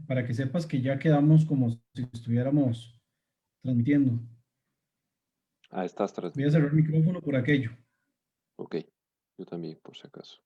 para que sepas que ya quedamos como si estuviéramos transmitiendo. Ah, estás Voy a cerrar transmitiendo. el micrófono por aquello. Ok, yo también, por si acaso.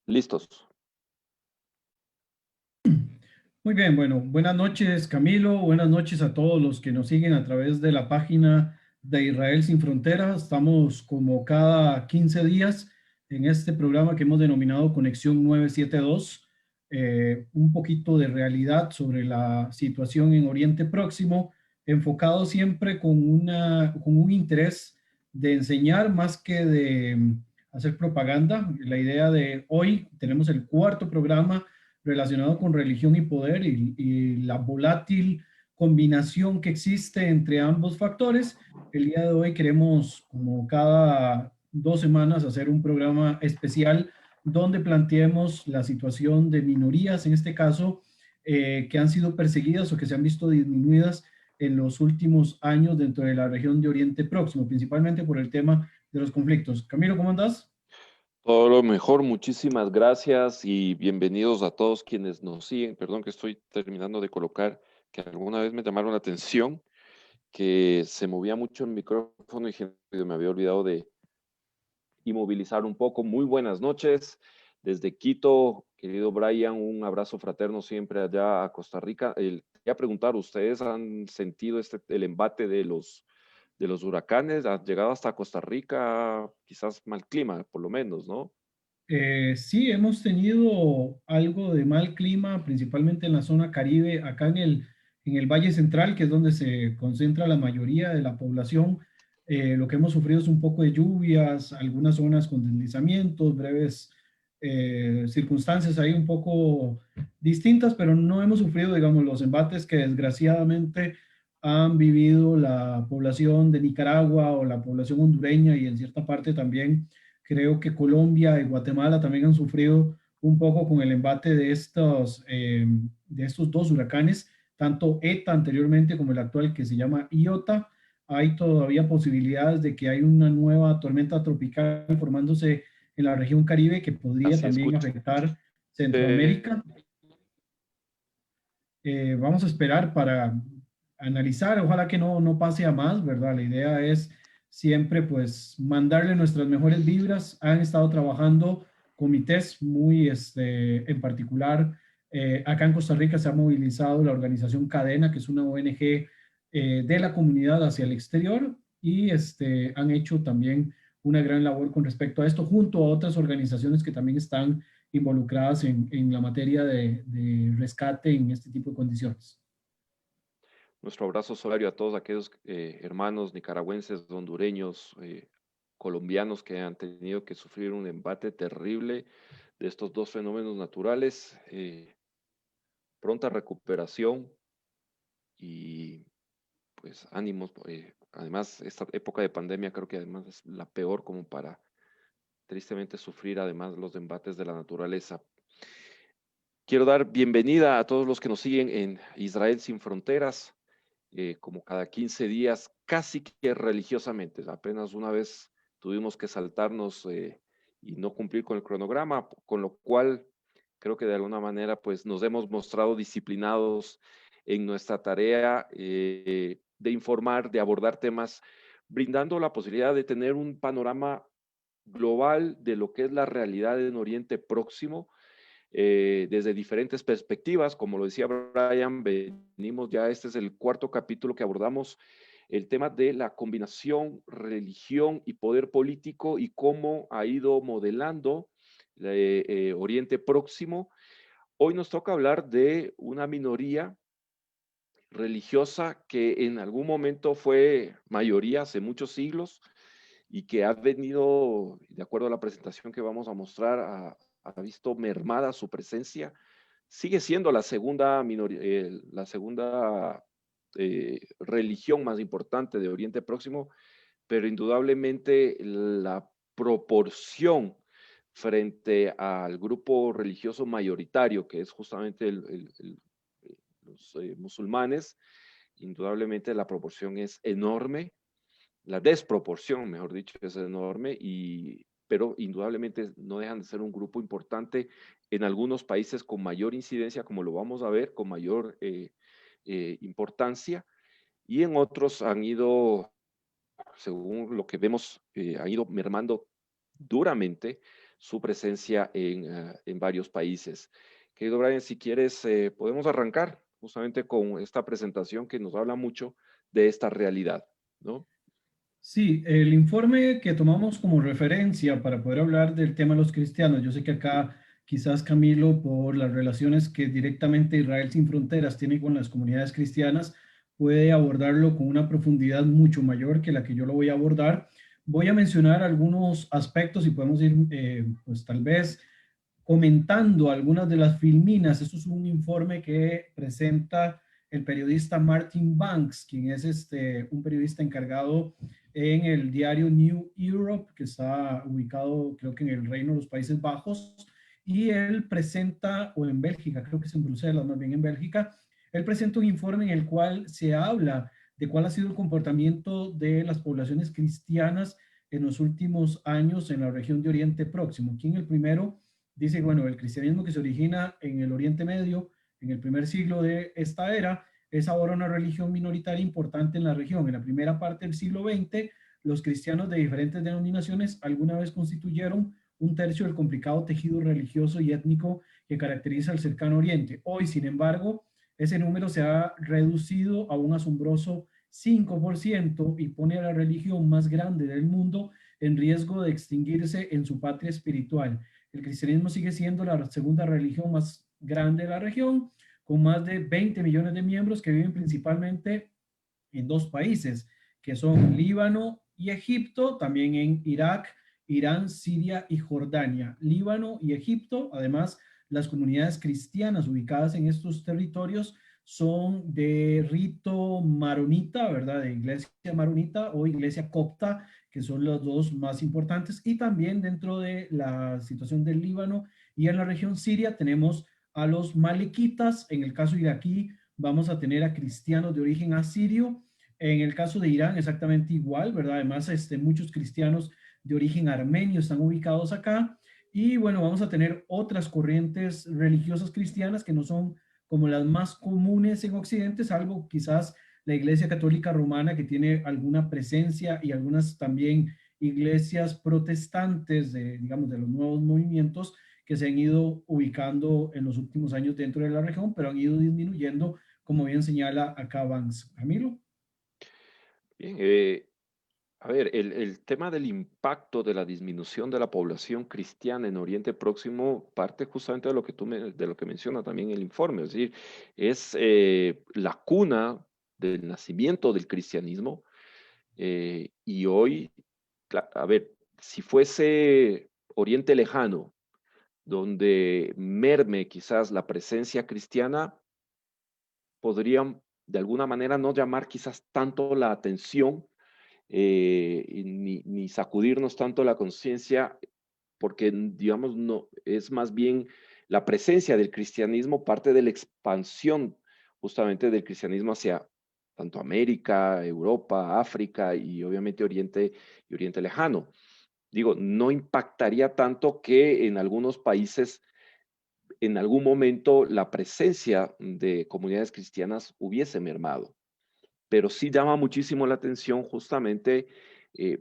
Listos. Muy bien, bueno, buenas noches Camilo, buenas noches a todos los que nos siguen a través de la página de Israel Sin Fronteras. Estamos como cada 15 días en este programa que hemos denominado Conexión 972, un poquito de realidad sobre la situación en Oriente Próximo, enfocado siempre con un interés de enseñar más que de hacer propaganda. La idea de hoy, tenemos el cuarto programa relacionado con religión y poder y la volátil combinación que existe entre ambos factores. El día de hoy queremos, como cada 2 semanas, hacer un programa especial donde planteemos la situación de minorías, en este caso, que han sido perseguidas o que se han visto disminuidas en los últimos años dentro de la región de Oriente Próximo, principalmente por el tema de los conflictos. Camilo, ¿cómo andas? Todo lo mejor, muchísimas gracias y bienvenidos a todos quienes nos siguen. Perdón que estoy terminando de colocar, que alguna vez me llamaron la atención, que se movía mucho el micrófono y me había olvidado de inmovilizar un poco. Muy buenas noches desde Quito, querido Brian, un abrazo fraterno siempre allá a Costa Rica. Quería preguntar, ¿ustedes han sentido el embate de los huracanes? ¿Han llegado hasta Costa Rica? Quizás mal clima, por lo menos, ¿no? Sí, hemos tenido algo de mal clima, principalmente en la zona Caribe, acá en el Valle Central, que es donde se concentra la mayoría de la población. Lo que hemos sufrido es un poco de lluvias, algunas zonas con deslizamientos, breves circunstancias ahí un poco distintas, pero no hemos sufrido, digamos, los embates que desgraciadamente han vivido la población de Nicaragua o la población hondureña y en cierta parte también. Creo que Colombia y Guatemala también han sufrido un poco con el embate de estos dos huracanes, tanto ETA anteriormente como el actual que se llama Iota. Hay todavía posibilidades de que hay una nueva tormenta tropical formándose en la región Caribe que podría Así también escucho. afectar Eh, Centroamérica. Vamos a esperar para analizar, ojalá que no pase a más, ¿verdad? La idea es siempre pues mandarle nuestras mejores vibras. Han estado trabajando comités muy, en particular, acá en Costa Rica se ha movilizado la organización Cadena, que es una ONG de la comunidad hacia el exterior y han hecho también una gran labor con respecto a esto, junto a otras organizaciones que también están involucradas en la materia de rescate en este tipo de condiciones. Nuestro abrazo solidario a todos aquellos hermanos nicaragüenses, hondureños, colombianos que han tenido que sufrir un embate terrible de estos dos fenómenos naturales. Pronta recuperación y pues ánimos. Además, esta época de pandemia creo que además es la peor como para tristemente sufrir además los embates de la naturaleza. Quiero dar bienvenida a todos los que nos siguen en Israel Sin Fronteras, como cada 15 días, casi que religiosamente. Apenas una vez tuvimos que saltarnos y no cumplir con el cronograma, con lo cual creo que de alguna manera pues nos hemos mostrado disciplinados en nuestra tarea de informar, de abordar temas, brindando la posibilidad de tener un panorama global de lo que es la realidad en Oriente Próximo, desde diferentes perspectivas. Como lo decía Brian, venimos ya, este es el cuarto capítulo que abordamos el tema de la combinación religión y poder político y cómo ha ido modelando Oriente Próximo. Hoy nos toca hablar de una minoría religiosa que en algún momento fue mayoría hace muchos siglos y que ha venido, de acuerdo a la presentación que vamos a mostrar, ha visto mermada su presencia. Sigue siendo la segunda minoría, la segunda religión más importante de Oriente Próximo, pero indudablemente la proporción frente al grupo religioso mayoritario, que es justamente los musulmanes, indudablemente la proporción es enorme, la desproporción, mejor dicho, es enorme, pero indudablemente no dejan de ser un grupo importante en algunos países con mayor incidencia, como lo vamos a ver, con mayor importancia, y en otros han ido, según lo que vemos, han ido mermando duramente su presencia en varios países. Querido Brian, si quieres, podemos arrancar justamente con esta presentación que nos habla mucho de esta realidad, ¿no? Sí, el informe que tomamos como referencia para poder hablar del tema de los cristianos, yo sé que acá quizás Camilo, por las relaciones que directamente Israel Sin Fronteras tiene con las comunidades cristianas, puede abordarlo con una profundidad mucho mayor que la que yo lo voy a abordar. Voy a mencionar algunos aspectos y podemos ir, pues tal vez comentando algunas de las filminas. Esto es un informe que presenta el periodista Martin Banks, quien es un periodista encargado en el diario New Europe, que está ubicado creo que en el Reino de los Países Bajos, y él presenta, o en Bélgica, creo que es en Bruselas, más bien en Bélgica, él presenta un informe en el cual se habla de cuál ha sido el comportamiento de las poblaciones cristianas en los últimos años en la región de Oriente Próximo. Aquí en el primero dice, bueno, el cristianismo que se origina en el Oriente Medio, en el primer siglo de esta era, es ahora una religión minoritaria importante en la región. En la primera parte del siglo XX, los cristianos de diferentes denominaciones alguna vez constituyeron un tercio del complicado tejido religioso y étnico que caracteriza al cercano Oriente. Hoy, sin embargo, ese número se ha reducido a un asombroso 5% y pone a la religión más grande del mundo en riesgo de extinguirse en su patria espiritual. El cristianismo sigue siendo la segunda religión más grande de la región, con más de 20 millones de miembros que viven principalmente en dos países, que son Líbano y Egipto, también en Irak, Irán, Siria y Jordania. Líbano y Egipto, además, las comunidades cristianas ubicadas en estos territorios son de rito maronita, ¿verdad? De iglesia maronita o iglesia copta, que son los dos más importantes. Y también dentro de la situación del Líbano y en la región siria tenemos a los maliquitas. En el caso iraquí vamos a tener a cristianos de origen asirio. En el caso de Irán, exactamente igual, ¿verdad? Además, muchos cristianos de origen armenio están ubicados acá. Y bueno, vamos a tener otras corrientes religiosas cristianas que no son como las más comunes en Occidente, salvo quizás la Iglesia Católica Romana, que tiene alguna presencia, y algunas también iglesias protestantes de, digamos, de los nuevos movimientos que se han ido ubicando en los últimos años dentro de la región, pero han ido disminuyendo, como bien señala acá Vance. Camilo. Bien, a ver, el tema del impacto de la disminución de la población cristiana en Oriente Próximo parte justamente de lo que de lo que menciona también el informe, es decir, es la cuna del nacimiento del cristianismo, y hoy, a ver, si fuese Oriente Lejano, donde merme quizás la presencia cristiana, podrían de alguna manera no llamar quizás tanto la atención, ni sacudirnos tanto la conciencia, porque digamos, no, es más bien la presencia del cristianismo, parte de la expansión justamente del cristianismo hacia tanto América, Europa, África y obviamente Oriente Lejano. Digo, no impactaría tanto que en algunos países en algún momento la presencia de comunidades cristianas hubiese mermado. Pero sí llama muchísimo la atención justamente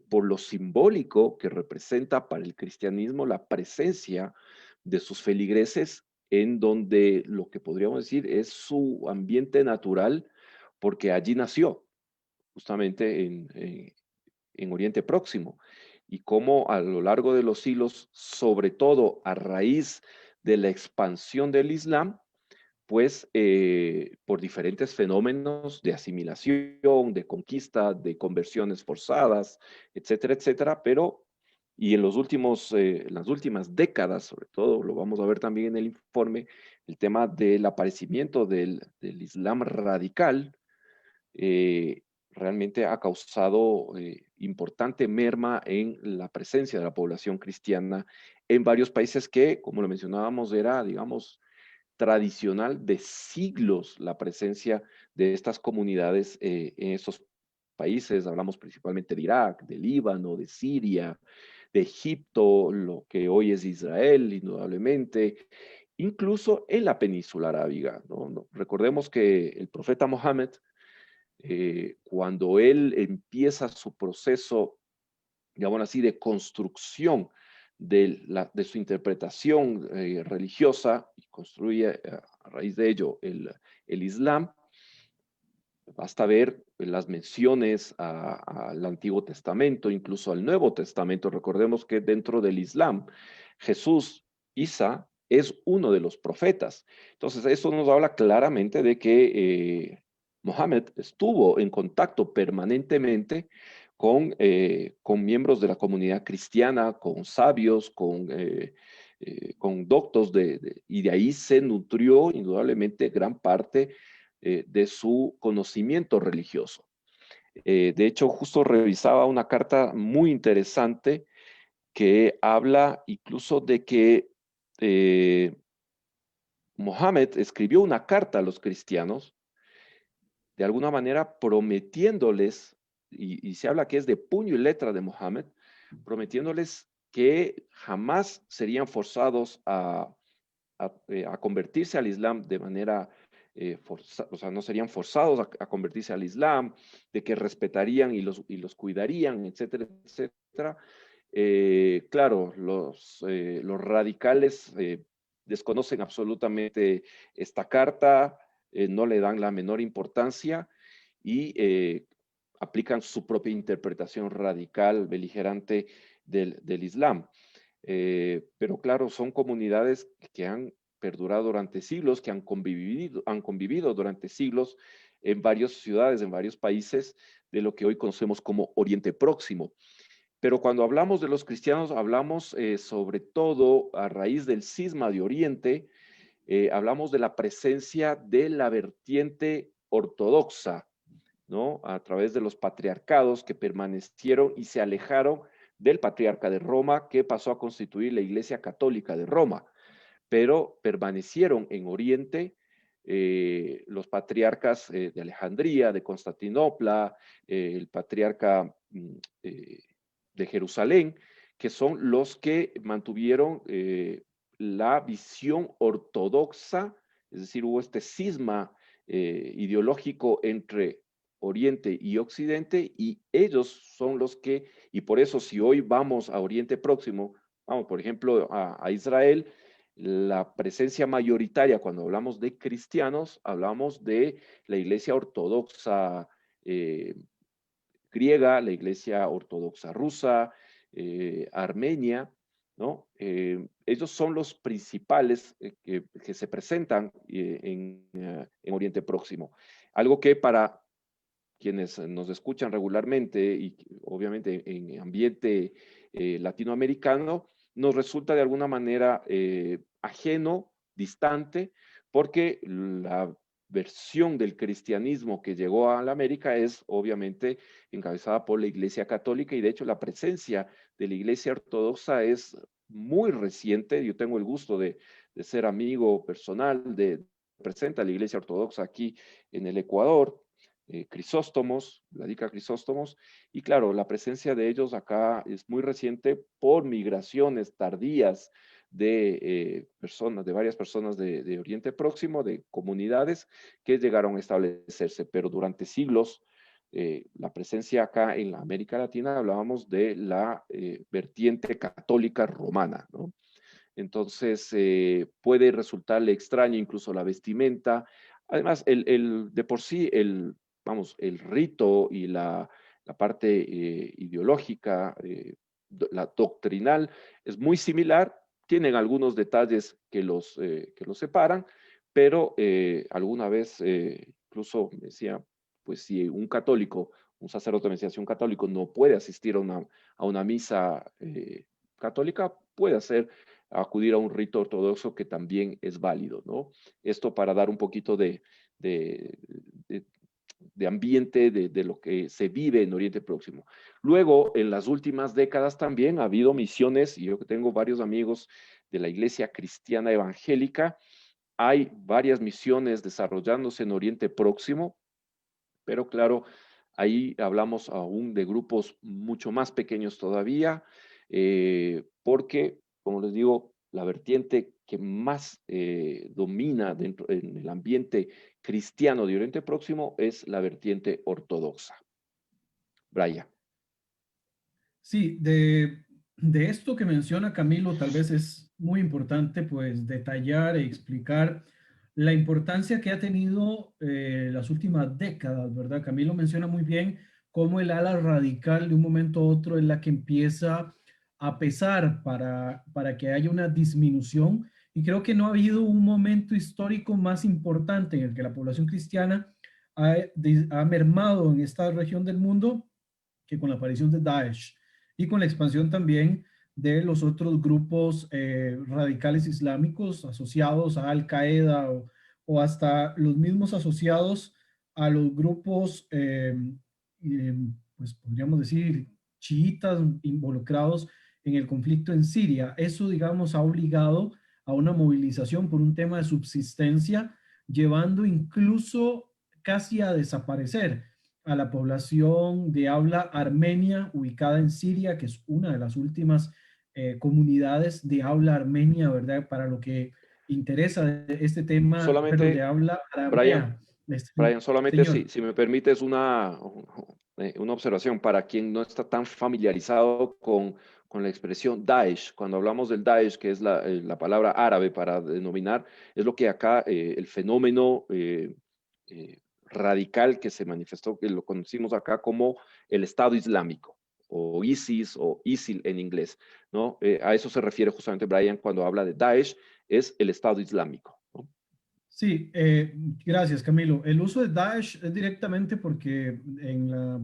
por lo simbólico que representa para el cristianismo la presencia de sus feligreses en donde lo que podríamos decir es su ambiente natural, porque allí nació, justamente en Oriente Próximo, y cómo a lo largo de los siglos, sobre todo a raíz de la expansión del Islam, pues por diferentes fenómenos de asimilación, de conquista, de conversiones forzadas, etcétera, etcétera, pero y en las últimas décadas, sobre todo, lo vamos a ver también en el informe, el tema del aparecimiento del Islam radical, realmente ha causado importante merma en la presencia de la población cristiana en varios países que, como lo mencionábamos, era, digamos, tradicional de siglos la presencia de estas comunidades en estos países. Hablamos principalmente de Irak, de Líbano, de Siria, de Egipto, lo que hoy es Israel, indudablemente, incluso en la península arábiga, ¿no? Recordemos que el profeta Mohammed, cuando él empieza su proceso, digamos así, de construcción de su interpretación religiosa y construye a raíz de ello el Islam, basta ver las menciones al Antiguo Testamento, incluso al Nuevo Testamento. Recordemos que dentro del Islam, Jesús, Isa, es uno de los profetas. Entonces, eso nos habla claramente de que Mohammed estuvo en contacto permanentemente con miembros de la comunidad cristiana, con sabios, con doctos, y de ahí se nutrió indudablemente gran parte de su conocimiento religioso. De hecho, justo revisaba una carta muy interesante que habla incluso de que Mohammed escribió una carta a los cristianos, de alguna manera prometiéndoles, y se habla que es de puño y letra de Mohammed, prometiéndoles que jamás serían forzados a convertirse al Islam de manera o sea, no serían forzados a convertirse al Islam, de que respetarían y los cuidarían, etcétera, etcétera. Claro, los radicales desconocen absolutamente esta carta, no le dan la menor importancia y aplican su propia interpretación radical, beligerante del Islam. Pero claro, son comunidades que han perdurado durante siglos, que han convivido durante siglos en varias ciudades, en varios países de lo que hoy conocemos como Oriente Próximo. Pero cuando hablamos de los cristianos, hablamos sobre todo a raíz del cisma de Oriente, hablamos de la presencia de la vertiente ortodoxa, ¿no? A través de los patriarcados que permanecieron y se alejaron del patriarca de Roma, que pasó a constituir la Iglesia Católica de Roma, pero permanecieron en Oriente los patriarcas de Alejandría, de Constantinopla, el patriarca de Jerusalén, que son los que mantuvieron la visión ortodoxa, es decir, hubo este cisma ideológico entre Oriente y Occidente, y ellos son los que, y por eso si hoy vamos a Oriente Próximo, vamos por ejemplo a Israel, la presencia mayoritaria cuando hablamos de cristianos, hablamos de la iglesia ortodoxa griega, la iglesia ortodoxa rusa, Armenia, ¿no? Ellos son los principales que se presentan en Oriente Próximo. Algo que para quienes nos escuchan regularmente y obviamente en ambiente latinoamericano, nos resulta de alguna manera ajeno, distante, porque la versión del cristianismo que llegó a la América es obviamente encabezada por la Iglesia Católica y de hecho la presencia de la Iglesia Ortodoxa es muy reciente. Yo tengo el gusto de ser amigo personal de presenta la Iglesia Ortodoxa aquí en el Ecuador, Crisóstomos, Vladica Crisóstomos, y claro, la presencia de ellos acá es muy reciente por migraciones tardías de personas, de varias personas de Oriente Próximo, de comunidades que llegaron a establecerse, pero durante siglos la presencia acá en la América Latina, hablábamos de la vertiente católica romana, ¿no? Entonces, puede resultarle extraño incluso la vestimenta. Además, de por sí, vamos, el rito y la parte ideológica, la doctrinal, es muy similar. Tienen algunos detalles que los separan, pero alguna vez, incluso me decía, pues si un católico, un sacerdote me decía, si un católico no puede asistir a una misa católica, puede hacer acudir a un rito ortodoxo que también es válido, ¿no? Esto para dar un poquito de, de, de ambiente de lo que se vive en Oriente Próximo. Luego, en las últimas décadas también ha habido misiones, y yo que tengo varios amigos de la Iglesia Cristiana Evangélica, hay varias misiones desarrollándose en Oriente Próximo, pero claro, ahí hablamos aún de grupos mucho más pequeños todavía, porque, como les digo, la vertiente que más domina dentro en el ambiente cristiano de Oriente Próximo es la vertiente ortodoxa. Brian. Sí, de esto que menciona Camilo, tal vez es muy importante pues detallar e explicar la importancia que ha tenido las últimas décadas, ¿verdad? Camilo menciona muy bien cómo el ala radical de un momento a otro es la que empieza a pesar para que haya una disminución. Y creo que no ha habido un momento histórico más importante en el que la población cristiana ha mermado en esta región del mundo que con la aparición de Daesh y con la expansión también de los otros grupos radicales islámicos asociados a Al Qaeda o hasta los mismos asociados a los grupos, pues podríamos decir, chiitas involucrados en el conflicto en Siria. Eso, digamos, ha obligado a una movilización por un tema de subsistencia, llevando incluso casi a desaparecer a la población de habla armenia ubicada en Siria, que es una de las últimas comunidades de habla armenia, ¿verdad? Para lo que interesa este tema, perdón, de Solamente, habla Brian, aramea. Este, Brian, solamente señor. si me permites una observación para quien no está tan familiarizado con la expresión Daesh. Cuando hablamos del Daesh, que es la palabra árabe para denominar, es lo que acá el fenómeno radical que se manifestó, que lo conocimos acá como el Estado Islámico o ISIS o ISIL en inglés, ¿no? A eso se refiere justamente Brian cuando habla de Daesh, es el Estado Islámico, ¿no? Sí, gracias Camilo. El uso de Daesh es directamente porque en la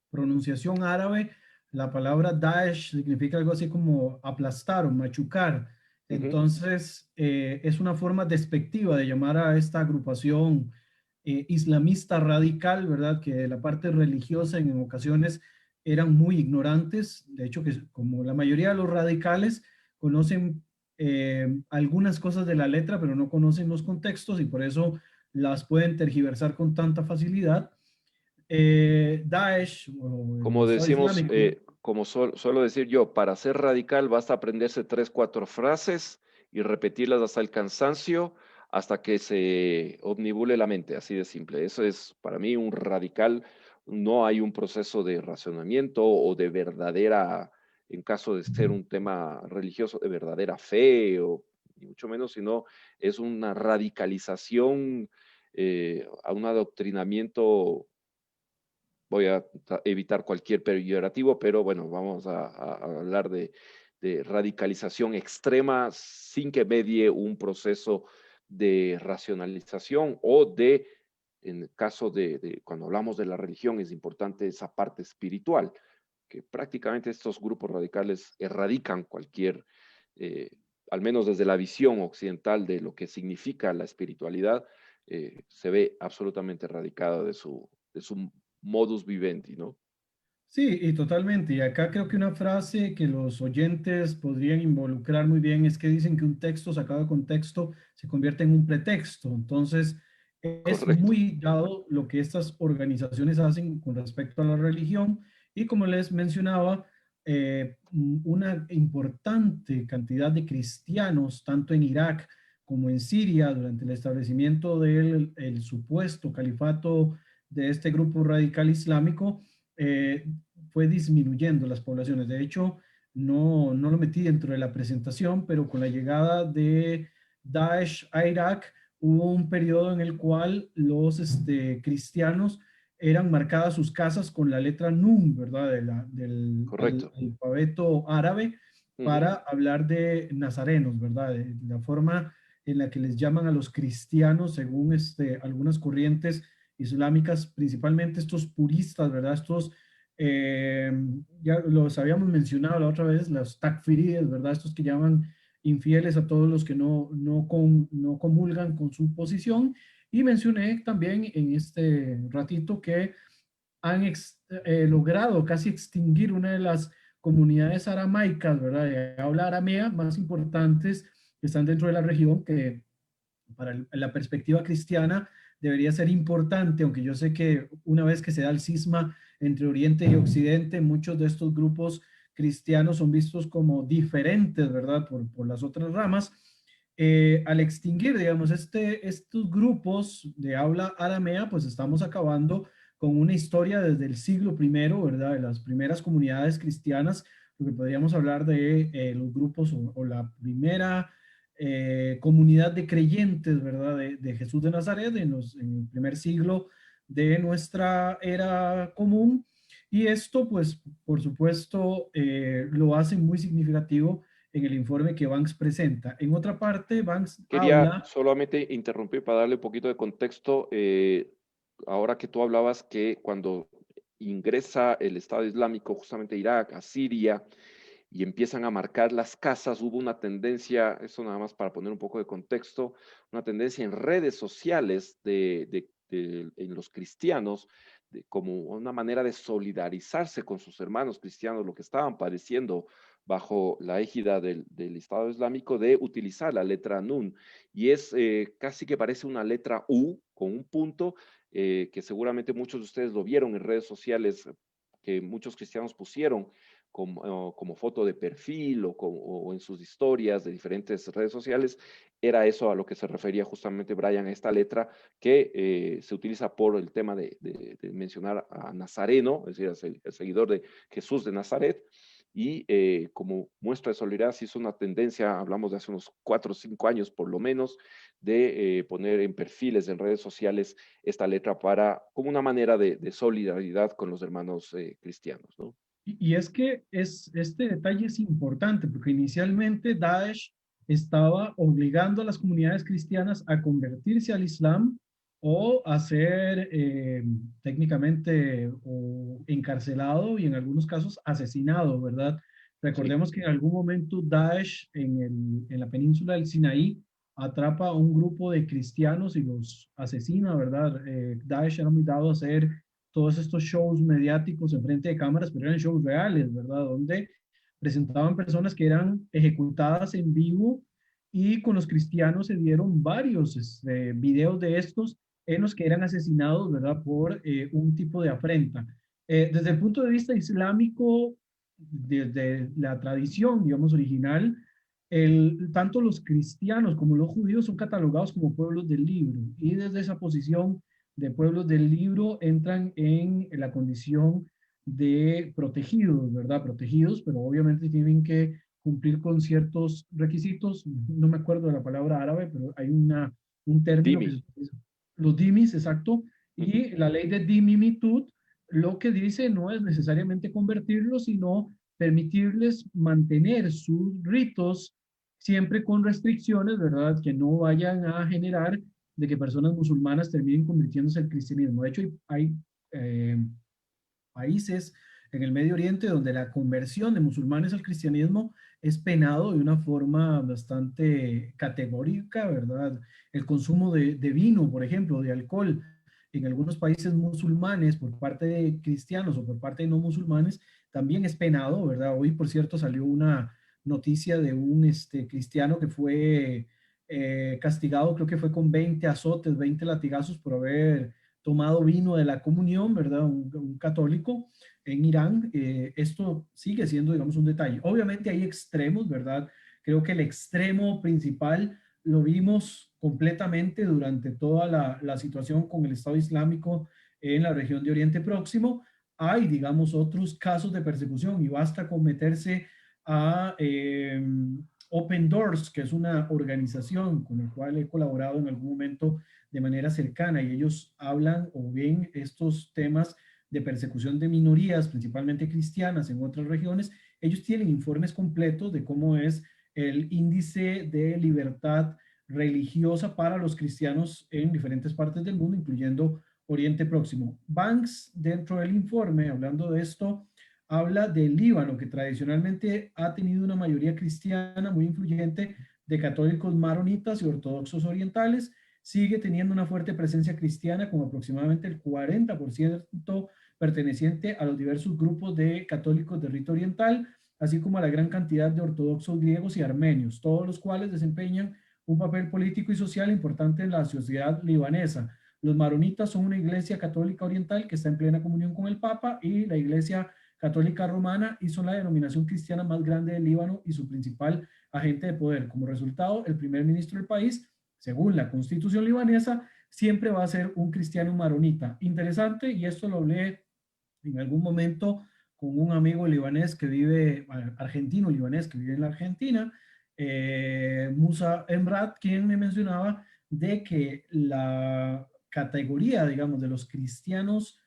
pronunciación árabe la palabra Daesh significa algo así como aplastar o machucar. Ujú. Entonces, es una forma despectiva de llamar a esta agrupación islamista radical, ¿verdad? Que la parte religiosa en ocasiones eran muy ignorantes. De hecho, que como la mayoría de los radicales conocen algunas cosas de la letra, pero no conocen los contextos y por eso las pueden tergiversar con tanta facilidad. Daesh o el Como Estado decimos, Islámico. como suelo decir yo, para ser radical basta aprenderse tres, cuatro frases y repetirlas hasta el cansancio, hasta que se omnibule la mente, así de simple. Eso es para mí un radical. No hay un proceso de razonamiento o de verdadera, en caso de ser un tema religioso, de verdadera fe, o ni mucho menos, sino es una radicalización a un adoctrinamiento. Voy a evitar cualquier peyorativo, pero bueno, vamos a hablar de radicalización extrema sin que medie un proceso de racionalización o en el caso cuando hablamos de la religión, es importante esa parte espiritual, que prácticamente estos grupos radicales erradican cualquier, eh, al menos desde la visión occidental de lo que significa la espiritualidad, se ve absolutamente erradicada de su modus vivendi, ¿no? Sí, y totalmente. Y acá creo que una frase que los oyentes podrían involucrar muy bien es que dicen que un texto sacado de contexto se convierte en un pretexto. Entonces, es Correcto. muy dado lo que estas organizaciones hacen con respecto a la religión. Y como les mencionaba, una importante cantidad de cristianos, tanto en Irak como en Siria, durante el establecimiento del el supuesto califato de este grupo radical islámico, eh, fue disminuyendo las poblaciones. De hecho, no lo metí dentro de la presentación, pero con la llegada de Daesh a Irak, hubo un periodo en el cual los cristianos eran marcadas sus casas con la letra Nun, ¿verdad? Del Correcto. alfabeto árabe Ujú. para hablar de nazarenos, ¿verdad? De la forma en la que les llaman a los cristianos según algunas corrientes islámicas, principalmente estos puristas, ¿verdad? Eh, ya los habíamos mencionado la otra vez, los takfiríes, ¿verdad? Estos que llaman infieles a todos los que no comulgan con su posición. Y mencioné también en este ratito que han logrado casi extinguir una de las comunidades aramaicas, ¿verdad? De habla aramea más importantes que están dentro de la región, que para la perspectiva cristiana debería ser importante, aunque yo sé que una vez que se da el cisma entre Oriente y Occidente, muchos de estos grupos cristianos son vistos como diferentes, ¿verdad? Por las otras ramas. Al extinguir, digamos, estos grupos de habla aramea, pues estamos acabando con una historia desde el siglo primero, ¿verdad? De las primeras comunidades cristianas, lo que podríamos hablar de los grupos o la primera comunidad de creyentes, ¿verdad? De Jesús de Nazaret en el primer siglo de nuestra era común. Y esto, pues, por supuesto, lo hace muy significativo en el informe que Banks presenta. En otra parte, Banks Quería habla. solamente interrumpir para darle un poquito de contexto. Ahora que tú hablabas que cuando ingresa el Estado Islámico justamente a Irak, a Siria, y empiezan a marcar las casas, hubo una tendencia, eso nada más para poner un poco de contexto, una tendencia en redes sociales en los cristianos, como una manera de solidarizarse con sus hermanos cristianos, lo que estaban padeciendo bajo la égida del Estado Islámico, de utilizar la letra Nun. Y es casi que parece una letra U con un punto, que seguramente muchos de ustedes lo vieron en redes sociales, que muchos cristianos pusieron como foto de perfil o en sus historias de diferentes redes sociales. Era eso a lo que se refería justamente Brian, a esta letra que se utiliza por el tema de mencionar a Nazareno, es decir, el seguidor de Jesús de Nazaret. Y como muestra de solidaridad, se hizo una tendencia, hablamos de hace unos 4 o 5 años por lo menos, de poner en perfiles en redes sociales esta letra como una manera de solidaridad con los hermanos cristianos, ¿no? Y es que este detalle es importante porque inicialmente Daesh estaba obligando a las comunidades cristianas a convertirse al Islam o a ser técnicamente o encarcelado y en algunos casos asesinado, ¿verdad? Sí. Recordemos que en algún momento Daesh en la península del Sinaí atrapa a un grupo de cristianos y los asesina, ¿verdad? Daesh era muy dado a hacer todos estos shows mediáticos en frente de cámaras, pero eran shows reales, ¿verdad? Donde presentaban personas que eran ejecutadas en vivo y con los cristianos se dieron varios videos de estos en los que eran asesinados, ¿verdad? Por un tipo de afrenta. Desde el punto de vista islámico, desde la tradición, digamos, original, tanto los cristianos como los judíos son catalogados como pueblos del libro y desde esa posición de pueblos del libro entran en la condición de protegidos, ¿verdad? Protegidos, pero obviamente tienen que cumplir con ciertos requisitos. No me acuerdo de la palabra árabe, pero hay un término que se Dimi. utiliza. Los dimis, exacto. Ujú. Y la ley de dimimitud lo que dice no es necesariamente convertirlos, sino permitirles mantener sus ritos siempre con restricciones, ¿verdad? Que no vayan a generar de que personas musulmanas terminen convirtiéndose al cristianismo. De hecho, hay países en el Medio Oriente donde la conversión de musulmanes al cristianismo es penado de una forma bastante categórica, ¿verdad? El consumo de vino, por ejemplo, de alcohol, en algunos países musulmanes por parte de cristianos o por parte de no musulmanes, también es penado, ¿verdad? Hoy, por cierto, salió una noticia de un cristiano que fue castigado, creo que fue con 20 azotes, 20 latigazos por haber tomado vino de la comunión, ¿verdad? Un católico en Irán. Esto sigue siendo, digamos, un detalle. Obviamente hay extremos, ¿verdad? Creo que el extremo principal lo vimos completamente durante toda la situación con el Estado Islámico en la región de Oriente Próximo. Hay, digamos, otros casos de persecución y basta con meterse a Open Doors, que es una organización con la cual he colaborado en algún momento de manera cercana, y ellos hablan o ven estos temas de persecución de minorías, principalmente cristianas en otras regiones. Ellos tienen informes completos de cómo es el índice de libertad religiosa para los cristianos en diferentes partes del mundo, incluyendo Oriente Próximo. Banks, dentro del informe, hablando de esto, habla del Líbano, que tradicionalmente ha tenido una mayoría cristiana muy influyente de católicos maronitas y ortodoxos orientales, sigue teniendo una fuerte presencia cristiana con aproximadamente el 40% perteneciente a los diversos grupos de católicos de rito oriental, así como a la gran cantidad de ortodoxos griegos y armenios, todos los cuales desempeñan un papel político y social importante en la sociedad libanesa. Los maronitas son una iglesia católica oriental que está en plena comunión con el Papa y la iglesia católica romana y son la denominación cristiana más grande del Líbano y su principal agente de poder. Como resultado, el primer ministro del país, según la constitución libanesa, siempre va a ser un cristiano maronita. Interesante, y esto lo hablé en algún momento con un amigo libanés que vive, argentino libanés que vive en la Argentina, Musa Emrat, quien me mencionaba de que la categoría, digamos, de los cristianos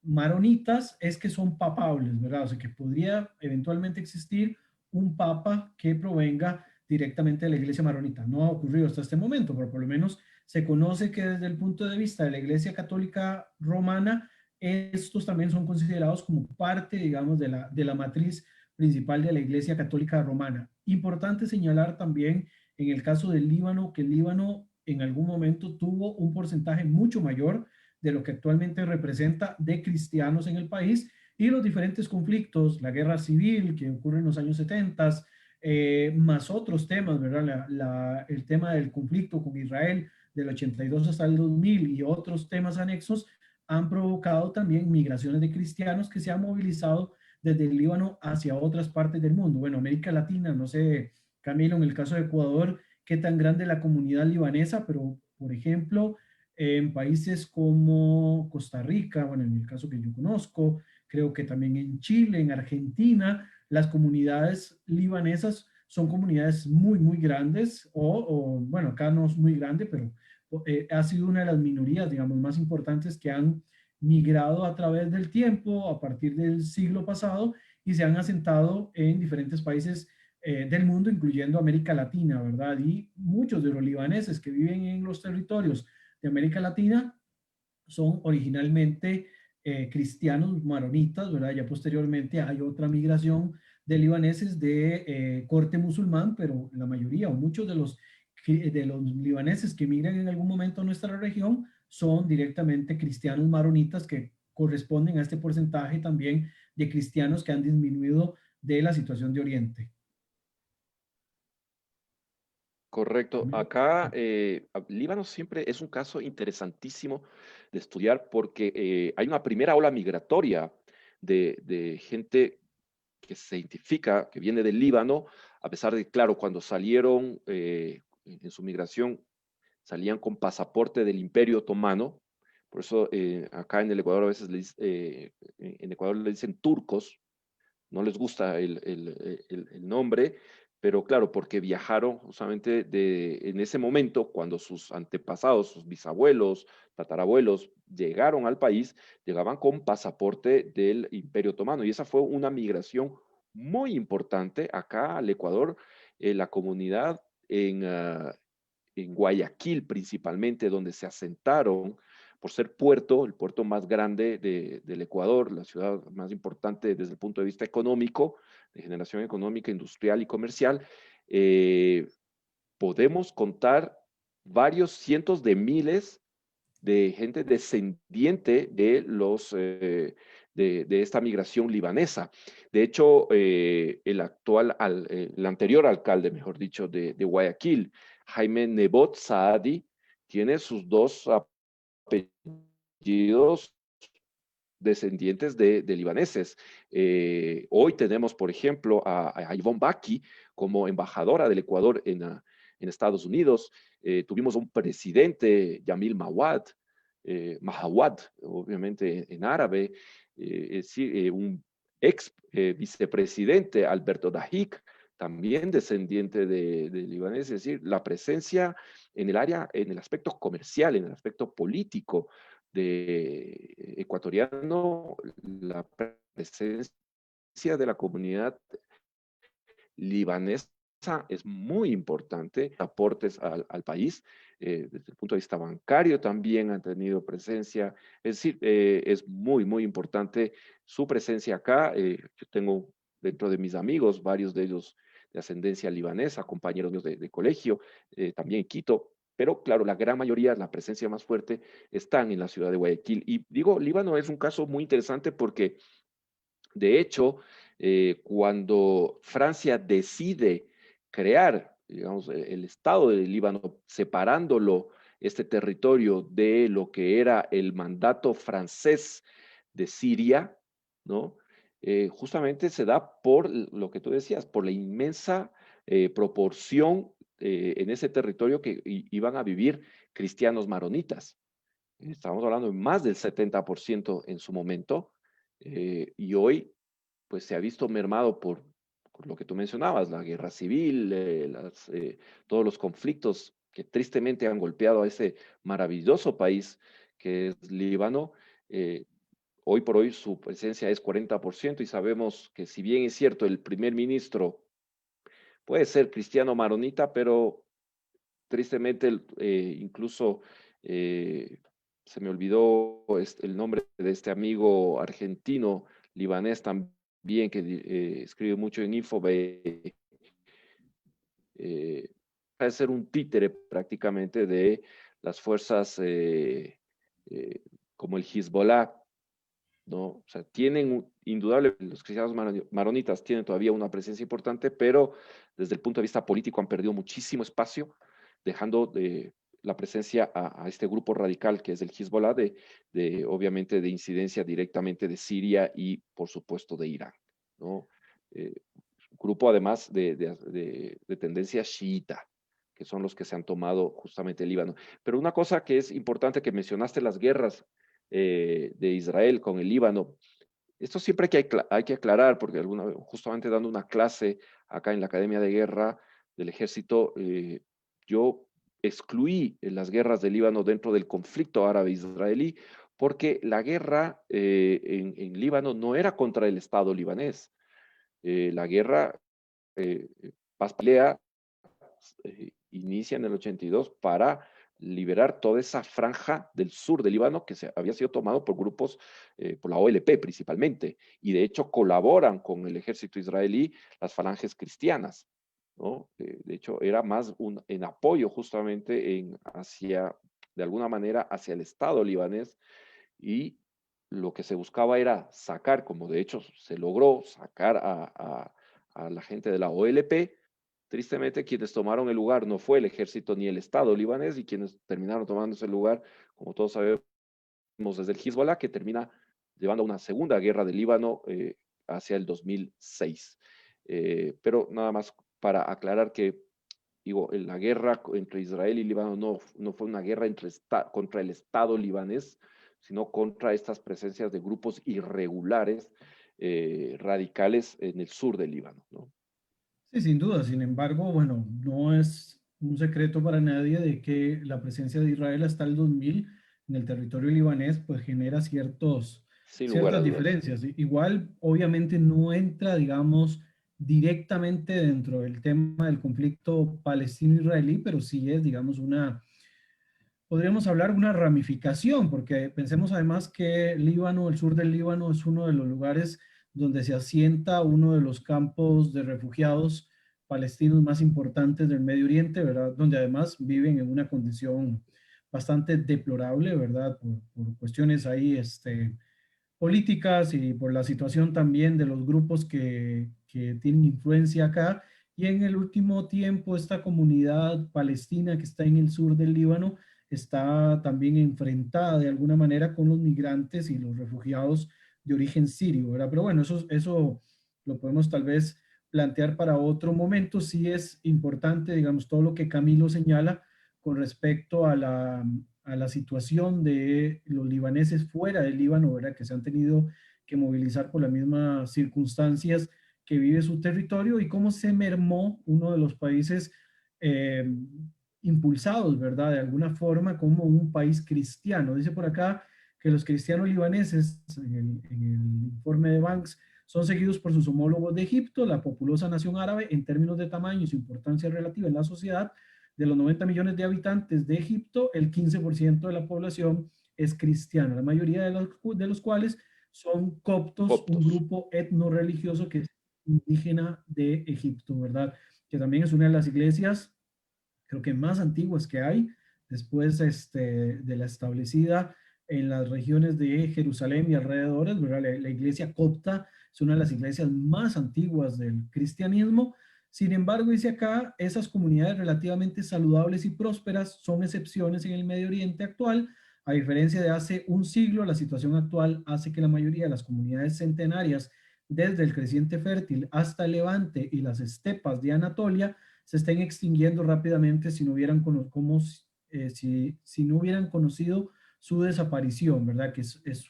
maronitas es que son papables, ¿verdad? O sea, que podría eventualmente existir un papa que provenga directamente de la iglesia maronita. No ha ocurrido hasta este momento, pero por lo menos se conoce que desde el punto de vista de la iglesia católica romana, estos también son considerados como parte, digamos, de la matriz principal de la iglesia católica romana. Importante señalar también en el caso del Líbano, que el Líbano en algún momento tuvo un porcentaje mucho mayor de lo que actualmente representa de cristianos en el país y los diferentes conflictos, la guerra civil que ocurre en los años 70, más otros temas, ¿verdad? El tema del conflicto con Israel del 82 hasta el 2000 y otros temas anexos han provocado también migraciones de cristianos que se han movilizado desde el Líbano hacia otras partes del mundo. Bueno, América Latina, no sé, Camilo, en el caso de Ecuador, qué tan grande es la comunidad libanesa, pero por ejemplo, en países como Costa Rica, bueno, en el caso que yo conozco, creo que también en Chile, en Argentina, las comunidades libanesas son comunidades muy, muy grandes, bueno, acá no es muy grande, pero ha sido una de las minorías, digamos, más importantes que han migrado a través del tiempo, a partir del siglo pasado, y se han asentado en diferentes países del mundo, incluyendo América Latina, ¿verdad? Y muchos de los libaneses que viven en los territorios de América Latina son originalmente cristianos maronitas, ¿verdad? Ya posteriormente hay otra migración de libaneses de corte musulmán, pero la mayoría o muchos de los libaneses que migran en algún momento a nuestra región son directamente cristianos maronitas que corresponden a este porcentaje también de cristianos que han disminuido de la situación de Oriente. Correcto. Camilo. Acá, Líbano siempre es un caso interesantísimo de estudiar porque hay una primera ola migratoria de gente que se identifica, que viene del Líbano, a pesar de, claro, cuando salieron en su migración, salían con pasaporte del Imperio Otomano. Por eso acá en el Ecuador a veces en Ecuador le dicen turcos, no les gusta el nombre, pero claro, porque viajaron justamente en ese momento, cuando sus antepasados, sus bisabuelos, tatarabuelos, llegaron al país, llegaban con pasaporte del Imperio Otomano. Y esa fue una migración muy importante acá al Ecuador, la comunidad en Guayaquil principalmente, donde se asentaron por ser puerto, el puerto más grande del Ecuador, la ciudad más importante desde el punto de vista económico, de generación económica, industrial y comercial, eh, podemos contar varios cientos de miles de gente descendiente de esta migración libanesa. De hecho, el anterior alcalde, mejor dicho, de Guayaquil, Jaime Nebot Saadi, tiene sus dos apellidos descendientes de libaneses. Hoy tenemos, por ejemplo, a Yvonne Baki como embajadora del Ecuador en Estados Unidos. Tuvimos un presidente, Yamil Mawad, Mahawad, obviamente en árabe, es decir, un ex vicepresidente, Alberto Dahik, también descendiente de libanés, es decir, la presencia en el área, en el aspecto comercial, en el aspecto político de ecuatoriano, la presencia de la comunidad libanesa es muy importante, aportes al país, desde el punto de vista bancario también han tenido presencia, es decir, es muy, muy importante su presencia acá. Yo tengo dentro de mis amigos, varios de ellos de ascendencia libanesa, compañeros míos de colegio, también en Quito, pero claro, la gran mayoría, la presencia más fuerte, están en la ciudad de Guayaquil. Y digo, Líbano es un caso muy interesante porque, de hecho, cuando Francia decide crear, digamos, el Estado del Líbano, separándolo, este territorio de lo que era el mandato francés de Siria, ¿no? Justamente se da por lo que tú decías, por la inmensa proporción en ese territorio que iban a vivir cristianos maronitas. Estamos hablando de más del 70% en su momento, y hoy pues se ha visto mermado por lo que tú mencionabas, la guerra civil, todos los conflictos que tristemente han golpeado a ese maravilloso país que es Líbano. Eh, Hoy por hoy su presencia es 40% y sabemos que si bien es cierto, el primer ministro puede ser cristiano maronita, pero tristemente incluso se me olvidó el nombre de este amigo argentino, libanés también, que escribe mucho en Infobae, va a ser un títere prácticamente de las fuerzas eh, como el Hezbollah, ¿no? O sea, tienen indudable, los cristianos maronitas tienen todavía una presencia importante, pero desde el punto de vista político han perdido muchísimo espacio, dejando la presencia a este grupo radical que es el Hezbollah, obviamente de incidencia directamente de Siria y por supuesto de Irán, ¿no? Grupo además de tendencia chiita, que son los que se han tomado justamente el Líbano. Pero una cosa que es importante que mencionaste, las guerras de Israel con el Líbano. Esto siempre hay que aclarar, porque justamente dando una clase acá en la Academia de Guerra del Ejército, yo excluí las guerras del Líbano dentro del conflicto árabe-israelí, porque la guerra en Líbano no era contra el Estado libanés. La guerra, paz pelea, inicia en el 82 para liberar toda esa franja del sur del Líbano que había sido tomado por grupos, por la OLP principalmente, y de hecho colaboran con el ejército israelí las falanges cristianas, ¿no? De hecho, era más en apoyo justamente de alguna manera, hacia el Estado libanés, y lo que se buscaba era sacar, como de hecho se logró sacar a la gente de la OLP. Tristemente, quienes tomaron el lugar no fue el ejército ni el Estado libanés, y quienes terminaron tomando ese lugar, como todos sabemos, desde el Hezbollah, que termina llevando a una segunda guerra del Líbano hacia el 2006. Pero nada más para aclarar que, digo, la guerra entre Israel y Líbano no fue una guerra contra el Estado libanés, sino contra estas presencias de grupos irregulares, radicales en el sur del Líbano, ¿no? Sí, sin duda. Sin embargo, bueno, no es un secreto para nadie de que la presencia de Israel hasta el 2000 en el territorio libanés pues genera Sin lugar a ciertas dudas. diferencias. Igual, obviamente no entra, digamos, directamente dentro del tema del conflicto palestino-israelí, pero sí es, digamos, podríamos hablar de una ramificación, porque pensemos además que Líbano, el sur del Líbano, es uno de los lugares donde se asienta uno de los campos de refugiados palestinos más importantes del Medio Oriente, ¿verdad? Donde además viven en una condición bastante deplorable, ¿verdad? Por cuestiones ahí, políticas y por la situación también de los grupos que tienen influencia acá. Y en el último tiempo, esta comunidad palestina que está en el sur del Líbano está también enfrentada de alguna manera con los migrantes y los refugiados de origen sirio, ¿verdad? Pero bueno, eso lo podemos tal vez plantear para otro momento. Sí es importante, digamos, todo lo que Camilo señala con respecto a la situación de los libaneses fuera del Líbano, ¿verdad? Que se han tenido que movilizar por las mismas circunstancias que vive su territorio y cómo se mermó uno de los países eh, impulsados, ¿verdad? De alguna forma como un país cristiano. Dice por acá que los cristianos libaneses, en el informe de Banks, son seguidos por sus homólogos de Egipto, la populosa nación árabe, en términos de tamaño y su importancia relativa en la sociedad. De los 90 millones de habitantes de Egipto, el 15% de la población es cristiana, la mayoría de los cuales son coptos, un Coptos. grupo etno-religioso que es indígena de Egipto, ¿verdad? Que también es una de las iglesias, creo que más antiguas que hay, después de la establecida en las regiones de Jerusalén y alrededores, ¿verdad? La iglesia copta es una de las iglesias más antiguas del cristianismo. Sin embargo, dice acá, esas comunidades relativamente saludables y prósperas son excepciones en el Medio Oriente actual. A diferencia de hace un siglo, la situación actual hace que la mayoría de las comunidades centenarias, desde el creciente fértil hasta el Levante y las estepas de Anatolia, se estén extinguiendo rápidamente si no hubieran, si no hubieran conocido su desaparición, ¿verdad? Que es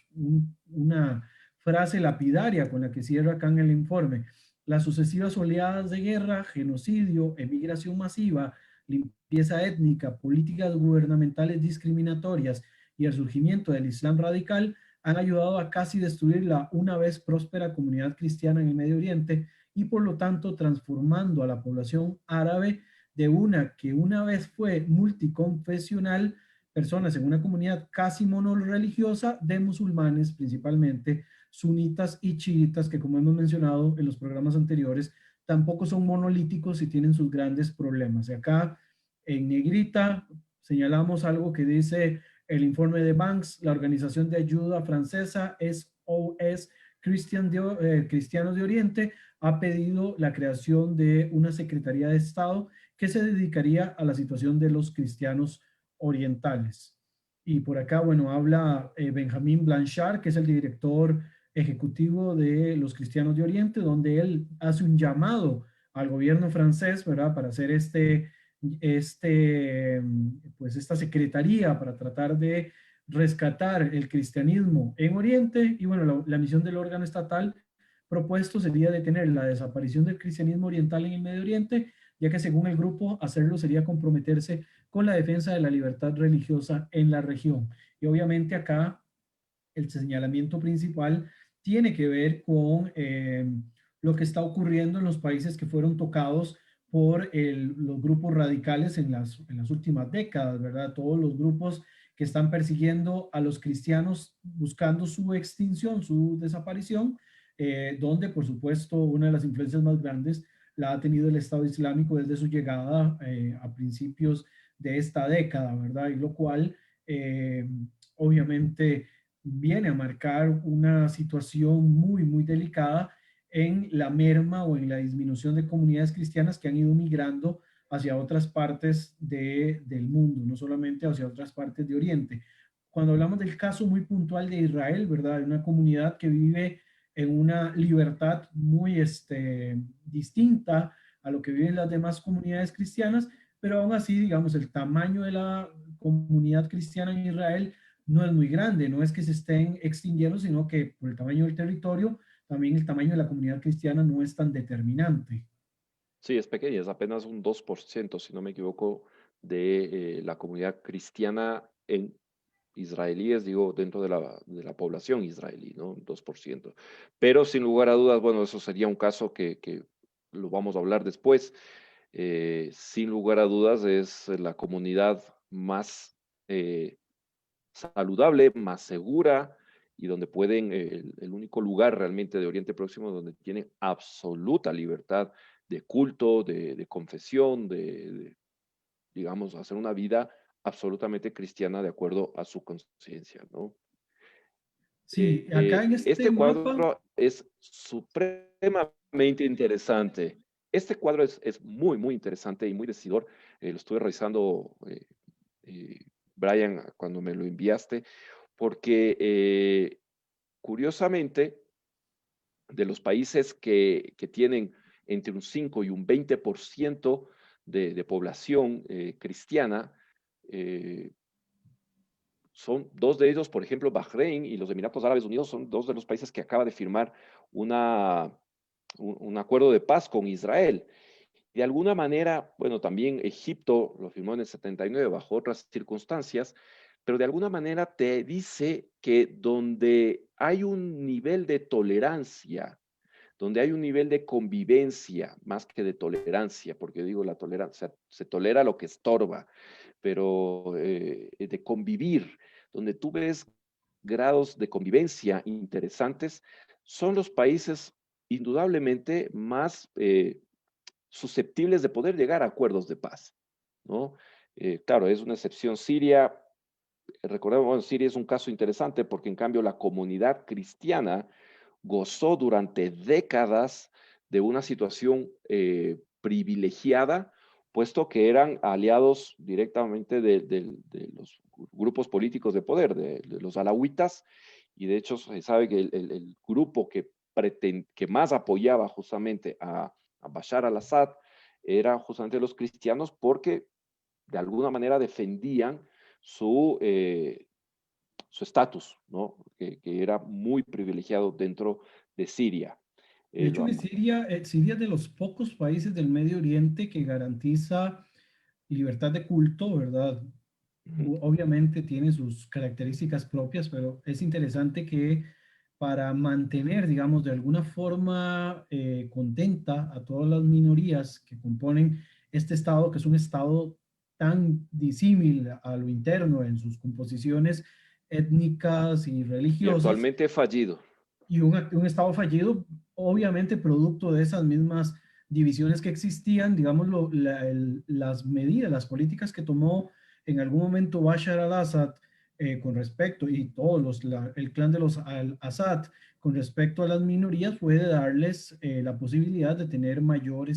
una frase lapidaria con la que cierra acá en el informe. Las sucesivas oleadas de guerra, genocidio, emigración masiva, limpieza étnica, políticas gubernamentales discriminatorias y el surgimiento del Islam radical han ayudado a casi destruir la una vez próspera comunidad cristiana en el Medio Oriente y por lo tanto transformando a la población árabe de una que una vez fue multiconfesional, personas en una comunidad casi monorreligiosa de musulmanes, principalmente sunitas y chiitas, que como hemos mencionado en los programas anteriores, tampoco son monolíticos y tienen sus grandes problemas. Y acá en negrita señalamos algo que dice el informe de Banks, la organización de ayuda francesa SOS Cristianos de Oriente, ha pedido la creación de una Secretaría de Estado que se dedicaría a la situación de los cristianos orientales. Y por acá, bueno, habla Benjamín Blanchard, que es el director ejecutivo de los Cristianos de Oriente, donde él hace un llamado al gobierno francés, ¿verdad?, para hacer pues esta secretaría para tratar de rescatar el cristianismo en Oriente. Y bueno, la misión del órgano estatal propuesto sería detener la desaparición del cristianismo oriental en el Medio Oriente, ya que según el grupo, hacerlo sería comprometerse con la defensa de la libertad religiosa en la región. Y obviamente acá el señalamiento principal tiene que ver con lo que está ocurriendo en los países que fueron tocados por los grupos radicales en las últimas décadas, ¿verdad? Todos los grupos que están persiguiendo a los cristianos buscando su extinción, su desaparición, donde por supuesto una de las influencias más grandes la ha tenido el Estado Islámico desde su llegada a principios de esta década, ¿verdad? Y lo cual obviamente viene a marcar una situación muy, muy delicada en la merma o en la disminución de comunidades cristianas que han ido migrando hacia otras partes del mundo, no solamente hacia otras partes de Oriente. Cuando hablamos del caso muy puntual de Israel, ¿verdad? De una comunidad que vive en una libertad muy distinta a lo que viven las demás comunidades cristianas, pero aún así, digamos, el tamaño de la comunidad cristiana en Israel no es muy grande, no es que se estén extinguiendo, sino que por el tamaño del territorio, también el tamaño de la comunidad cristiana no es tan determinante. Sí, es pequeña, es apenas un 2%, si no me equivoco, de la comunidad cristiana en israelíes, digo, dentro de la población israelí, ¿no? 2%. Pero sin lugar a dudas, bueno, eso sería un caso que lo vamos a hablar después. Sin lugar a dudas, es la comunidad más saludable, más segura y donde pueden, el único lugar realmente de Oriente Próximo donde tienen absoluta libertad de culto, de confesión, digamos, hacer una vida absolutamente cristiana de acuerdo a su conciencia, ¿no? Sí, acá en este Este mapa, cuadro es supremamente interesante. Este cuadro es muy, muy interesante y muy decidor. Lo estuve revisando Brian, cuando me lo enviaste, porque curiosamente, de los países que tienen entre un 5 y un 20% de población cristiana, eh, son dos de ellos, por ejemplo, Bahrein y los Emiratos Árabes Unidos, son dos de los países que acaba de firmar una, un acuerdo de paz con Israel. De alguna manera, bueno, también Egipto lo firmó en el 79 bajo otras circunstancias, pero de alguna manera te dice que donde hay un nivel de tolerancia, donde hay un nivel de convivencia más que de tolerancia, porque digo la tolerancia, se tolera lo que estorba, pero de convivir, donde tú ves grados de convivencia interesantes, son los países indudablemente más susceptibles de poder llegar a acuerdos de paz, ¿no? Claro, es una excepción Siria. Recordemos, bueno, Siria es un caso interesante porque en cambio la comunidad cristiana gozó durante décadas de una situación privilegiada, puesto que eran aliados directamente de los grupos políticos de poder, de los alawitas, y de hecho se sabe que el grupo que más apoyaba justamente a Bashar al-Assad era justamente los cristianos porque de alguna manera defendían su estatus, ¿no? Que era muy privilegiado dentro de Siria. De hecho, Lo que Siria es de los pocos países del Medio Oriente que garantiza libertad de culto, ¿verdad? Ujú. Obviamente tiene sus características propias, pero es interesante que para mantener, digamos, de alguna forma contenta a todas las minorías que componen este estado, que es un estado tan disímil a lo interno en sus composiciones étnicas y Y religiosas, actualmente fallido. y un Estado fallido, obviamente producto de esas mismas divisiones que existían, digamos, las medidas, las políticas que tomó en algún momento Bashar al-Assad con respecto, y todos el clan de los al-Assad con respecto a las minorías, puede darles la posibilidad de tener mayor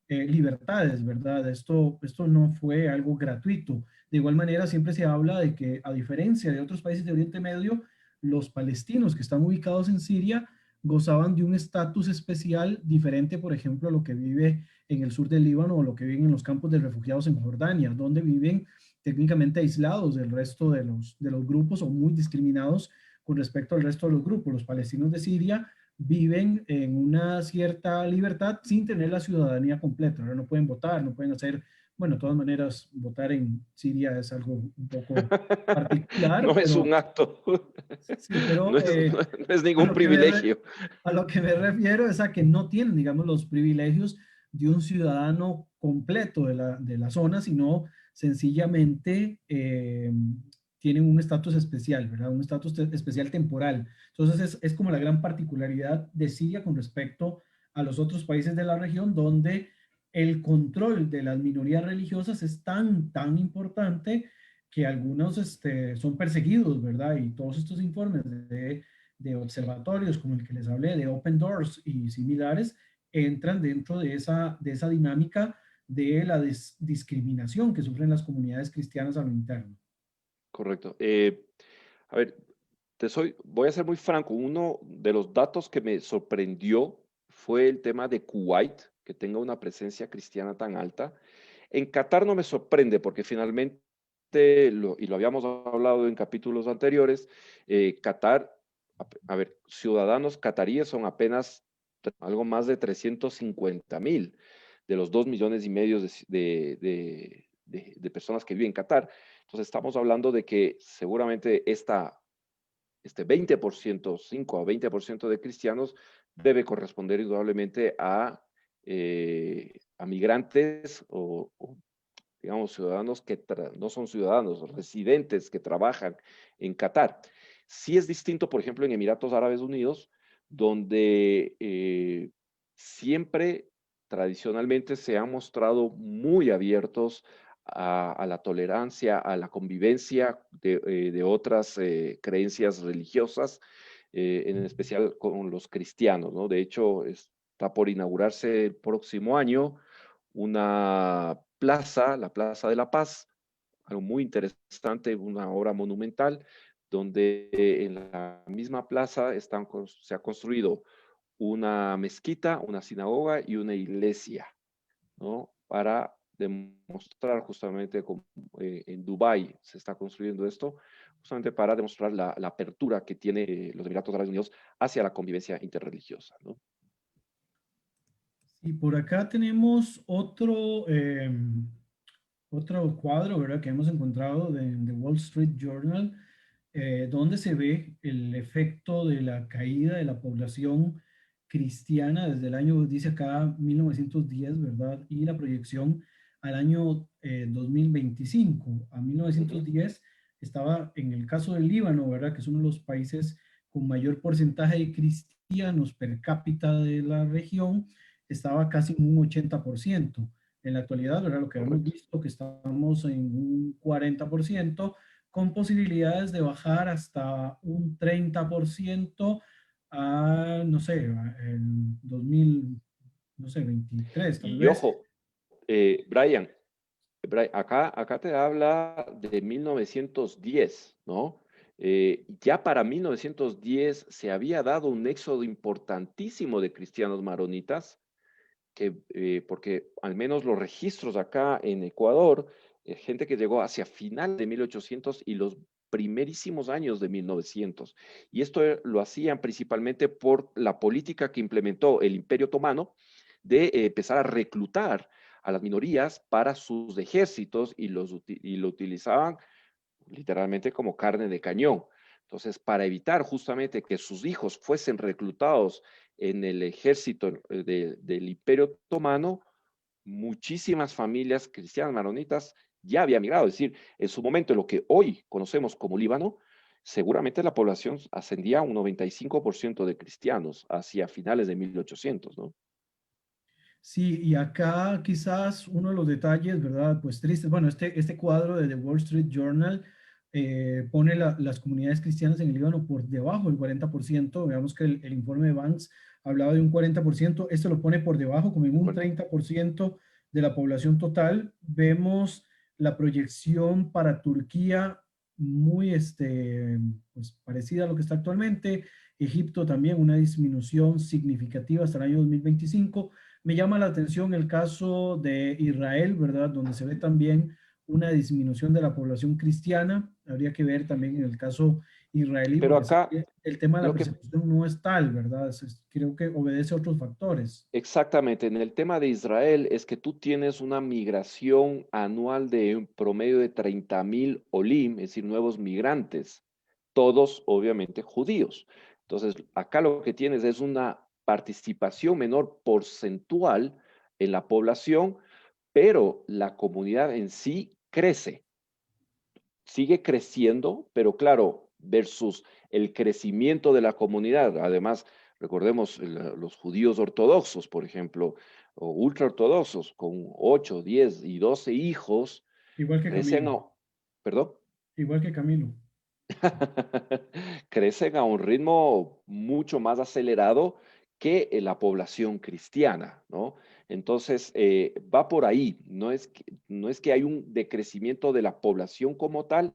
libertades, ¿verdad? Esto no fue algo gratuito. De igual manera, siempre se habla de que, a diferencia de otros países de Oriente Medio, los palestinos que están ubicados en Siria gozaban de un estatus especial diferente, por ejemplo, a lo que vive en el sur del Líbano o lo que viven en los campos de refugiados en Jordania, donde viven técnicamente aislados del resto de los grupos o muy discriminados con respecto al resto de los grupos. Los palestinos de Siria viven en una cierta libertad sin tener la ciudadanía completa. ¿Verdad? No pueden votar, no pueden hacer, bueno, de todas maneras, votar en Siria es algo un poco particular, No es pero un acto, sí, pero no es a ningún lo que me, re- privilegio. a lo que me refiero es a que no tienen, digamos, los privilegios de un ciudadano completo de la zona, sino sencillamente tienen un estatus especial, ¿verdad? Un estatus especial temporal. Entonces es como la gran particularidad de Siria con respecto a los otros países de la región, donde el control de las minorías religiosas es tan importante que algunos son perseguidos, ¿verdad? Y todos estos informes de observatorios como el que les hablé, de Open Doors y similares, entran dentro de esa dinámica de la discriminación que sufren las comunidades cristianas a lo interno. Correcto. A ver, voy a ser muy franco. Uno de los datos que me sorprendió fue el tema de Kuwait, que tenga una presencia cristiana tan alta. En Qatar no me sorprende porque finalmente, y lo habíamos hablado en capítulos anteriores, Qatar, a ver, ciudadanos cataríes son apenas algo más de 350,000 de los 2,5 millones de personas que viven en Qatar. Entonces estamos hablando de que seguramente este 20%, 5 a 20% de cristianos debe corresponder indudablemente a migrantes o, digamos, ciudadanos que no son ciudadanos, residentes que trabajan en Qatar. Sí es distinto, por ejemplo, en Emiratos Árabes Unidos, donde siempre tradicionalmente se han mostrado muy abiertos a la tolerancia, a la convivencia de otras creencias religiosas, en especial con los cristianos, ¿no? De hecho, está por inaugurarse el próximo año una plaza, la Plaza de la Paz, algo muy interesante, una obra monumental, donde en la misma plaza se ha construido una mezquita, una sinagoga y una iglesia, ¿no? Para demostrar justamente como en Dubái se está construyendo esto, justamente para demostrar la apertura que tiene los Emiratos Árabes Unidos hacia la convivencia interreligiosa, ¿no? Y por acá tenemos otro cuadro, ¿verdad? Que hemos encontrado de Wall Street Journal, donde se ve el efecto de la caída de la población cristiana desde el año, dice acá, 1910, ¿verdad? Y la proyección al año 2025. A Ujú. 1910 estaba en el caso del Líbano, ¿verdad? Que es uno de los países con mayor porcentaje de cristianos per cápita de la región, estaba casi en un 80%. En la actualidad, ¿verdad? Lo que hemos Correcto. visto que estamos en un 40%, con posibilidades de bajar hasta un 30% a, no sé, en 2000, no sé, 23 tal Y vez. ojo, Brian, acá te habla de 1910, ¿no? Ya para 1910 se había dado un éxodo importantísimo de cristianos maronitas, porque al menos los registros acá en Ecuador, gente que llegó hacia final de 1800 y los primerísimos años de 1900. Y esto lo hacían principalmente por la política que implementó el Imperio Otomano de empezar a reclutar a las minorías para sus ejércitos y lo utilizaban literalmente como carne de cañón. Entonces, para evitar justamente que sus hijos fuesen reclutados en el ejército del Imperio Otomano, muchísimas familias cristianas maronitas ya habían migrado. Es decir, en su momento, lo que hoy conocemos como Líbano, seguramente la población ascendía a un 95% de cristianos hacia finales de 1800, ¿no? Sí, y acá quizás uno de los detalles, ¿verdad? Pues tristes. Bueno, este cuadro de The Wall Street Journal pone las comunidades cristianas en el Líbano por debajo del 40%. Veamos que el informe de Banks hablaba de un 40%. Este lo pone por debajo, como en un 30% de la población total. Vemos la proyección para Turquía muy pues, parecida a lo que está actualmente. Egipto también una disminución significativa hasta el año 2025. Me llama la atención el caso de Israel, ¿verdad? Donde se ve también una disminución de la población cristiana. Habría que ver también en el caso israelí, Pero porque sé acá que el tema de la lo que persecución no es tal, ¿verdad? Creo que obedece a otros factores. exactamente, en el tema de Israel es que tú tienes una migración anual de un promedio de 30.000 olim, es decir, nuevos migrantes, todos obviamente judíos. Entonces, acá lo que tienes es una participación menor porcentual en la población, pero la comunidad en sí crece, sigue creciendo, pero claro, versus el crecimiento de la comunidad. Además, recordemos los judíos ortodoxos, por ejemplo, o ultraortodoxos, con 8, 10 y 12 hijos, Igual que crecen Camilo, a, perdón, igual que Camilo. crecen a un ritmo mucho más acelerado que la población cristiana, ¿no? Entonces, va por ahí, no es que hay un decrecimiento de la población como tal,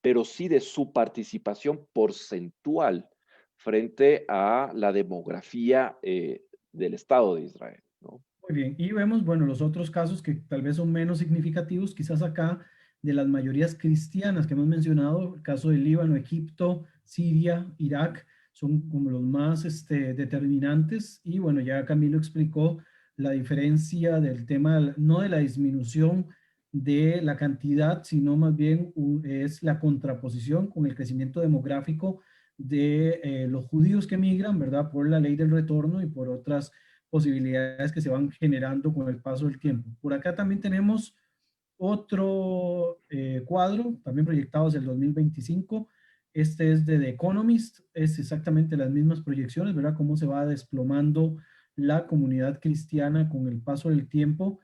pero sí de su participación porcentual frente a la demografía del Estado de Israel, ¿no? Muy bien, y vemos, bueno, los otros casos que tal vez son menos significativos, quizás acá de las mayorías cristianas que hemos mencionado, el caso de Líbano, Egipto, Siria, Irak, son como los más determinantes. Y bueno, ya Camilo explicó la diferencia del tema, no de la disminución de la cantidad, sino más bien es la contraposición con el crecimiento demográfico de los judíos que migran, ¿verdad? Por la ley del retorno y por otras posibilidades que se van generando con el paso del tiempo. Por acá también tenemos otro cuadro, también proyectado hacia el 2025. Este es de The Economist, es exactamente las mismas proyecciones, ¿verdad? Cómo se va desplomando la comunidad cristiana con el paso del tiempo.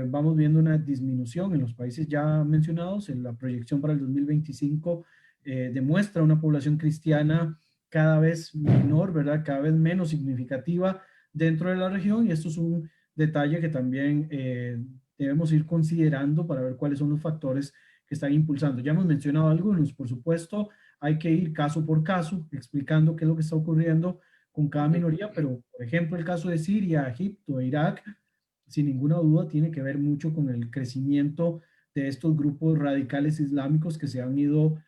Vamos viendo una disminución en los países ya mencionados. En la proyección para el 2025 demuestra una población cristiana cada vez menor, ¿verdad? Cada vez menos significativa dentro de la región, y esto es un detalle que también debemos ir considerando para ver cuáles son los factores que están impulsando. Ya hemos mencionado algunos, por supuesto, hay que ir caso por caso, explicando qué es lo que está ocurriendo con cada Ujú. minoría, pero por ejemplo el caso de Siria, Egipto, Irak, sin ninguna duda tiene que ver mucho con el crecimiento de estos grupos radicales islámicos que se han ido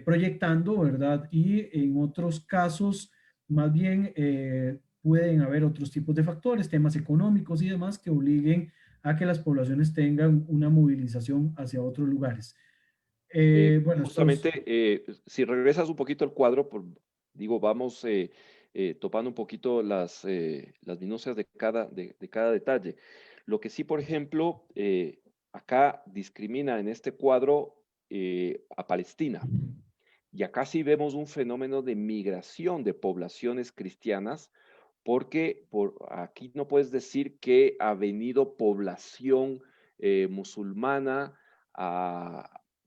proyectando, ¿verdad? Y en otros casos, más bien, pueden haber otros tipos de factores, temas económicos y demás, que obliguen a que las poblaciones tengan una movilización hacia otros lugares. Bueno, estos, Justamente, si regresas un poquito al cuadro, digo, vamos topando un poquito las minucias de cada detalle. Lo que sí, por ejemplo, acá discrimina en este cuadro a Palestina. Y acá sí vemos un fenómeno de migración de poblaciones cristianas, porque aquí no puedes decir que ha venido población musulmana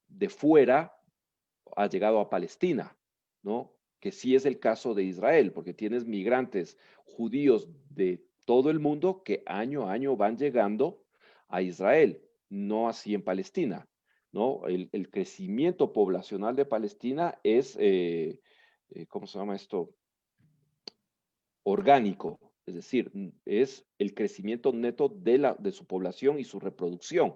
de fuera, ha llegado a Palestina, ¿no? Que sí es el caso de Israel, porque tienes migrantes judíos de todo el mundo que año a año van llegando a Israel, no así en Palestina, ¿no? El crecimiento poblacional de Palestina es, ¿cómo se llama esto? Orgánico, es decir, es el crecimiento neto de su población y su reproducción.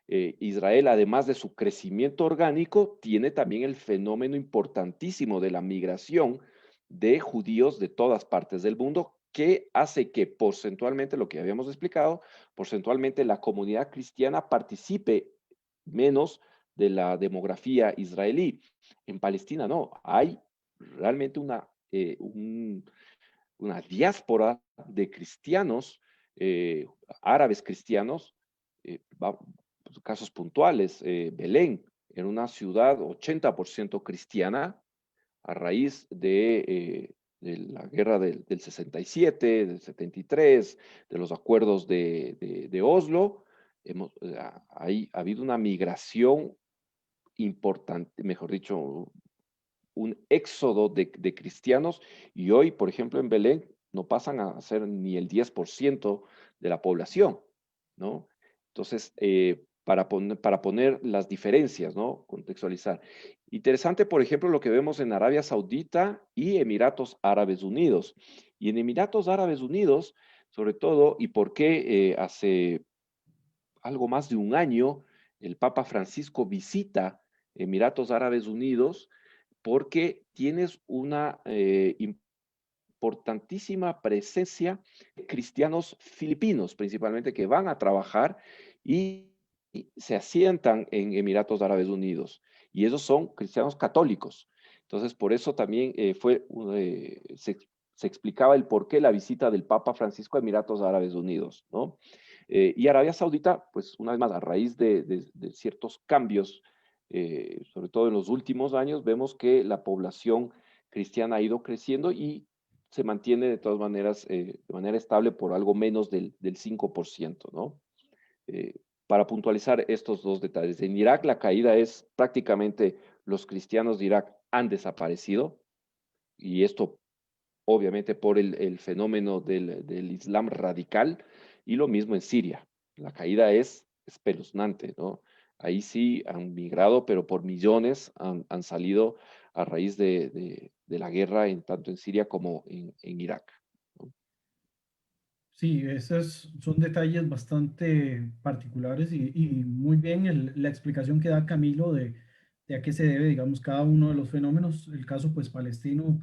Israel, además de su crecimiento orgánico, tiene también el fenómeno importantísimo de la migración de judíos de todas partes del mundo, que hace que porcentualmente, lo que habíamos explicado, porcentualmente la comunidad cristiana participe menos de la demografía israelí. En Palestina no, hay realmente una diáspora de cristianos, árabes cristianos, casos puntuales, Belén, en una ciudad 80% cristiana, a raíz de la guerra del 67, del 73, de los acuerdos de Oslo, ha habido una migración importante, mejor dicho, un éxodo de cristianos, y hoy, por ejemplo, en Belén no pasan a ser ni el 10% de la población, ¿no? Entonces, para poner las diferencias, ¿no? Contextualizar. Interesante, por ejemplo, lo que vemos en Arabia Saudita y Emiratos Árabes Unidos. Y en Emiratos Árabes Unidos, sobre todo, y por qué hace algo más de un año el Papa Francisco visita Emiratos Árabes Unidos, porque tienes una importantísima presencia de cristianos filipinos, principalmente, que van a trabajar y se asientan en Emiratos Árabes Unidos. Y esos son cristianos católicos. Entonces, por eso también se explicaba el por qué la visita del Papa Francisco a Emiratos Árabes Unidos, ¿no? Y Arabia Saudita, pues una vez más, a raíz de ciertos cambios, sobre todo en los últimos años, vemos que la población cristiana ha ido creciendo y se mantiene de todas maneras de manera estable por algo menos del 5%, ¿no? Eh, para puntualizar estos dos detalles. En Irak la caída es prácticamente los cristianos de Irak han desaparecido, y esto obviamente por el fenómeno del Islam radical, y lo mismo en Siria. La caída es espeluznante, ¿no? Ahí sí han migrado, pero por millones han salido a raíz de la guerra tanto en Siria como en Irak, ¿no? sí, esos son detalles bastante particulares y muy bien la explicación que da Camilo de a qué se debe, digamos, cada uno de los fenómenos. El caso, pues, palestino,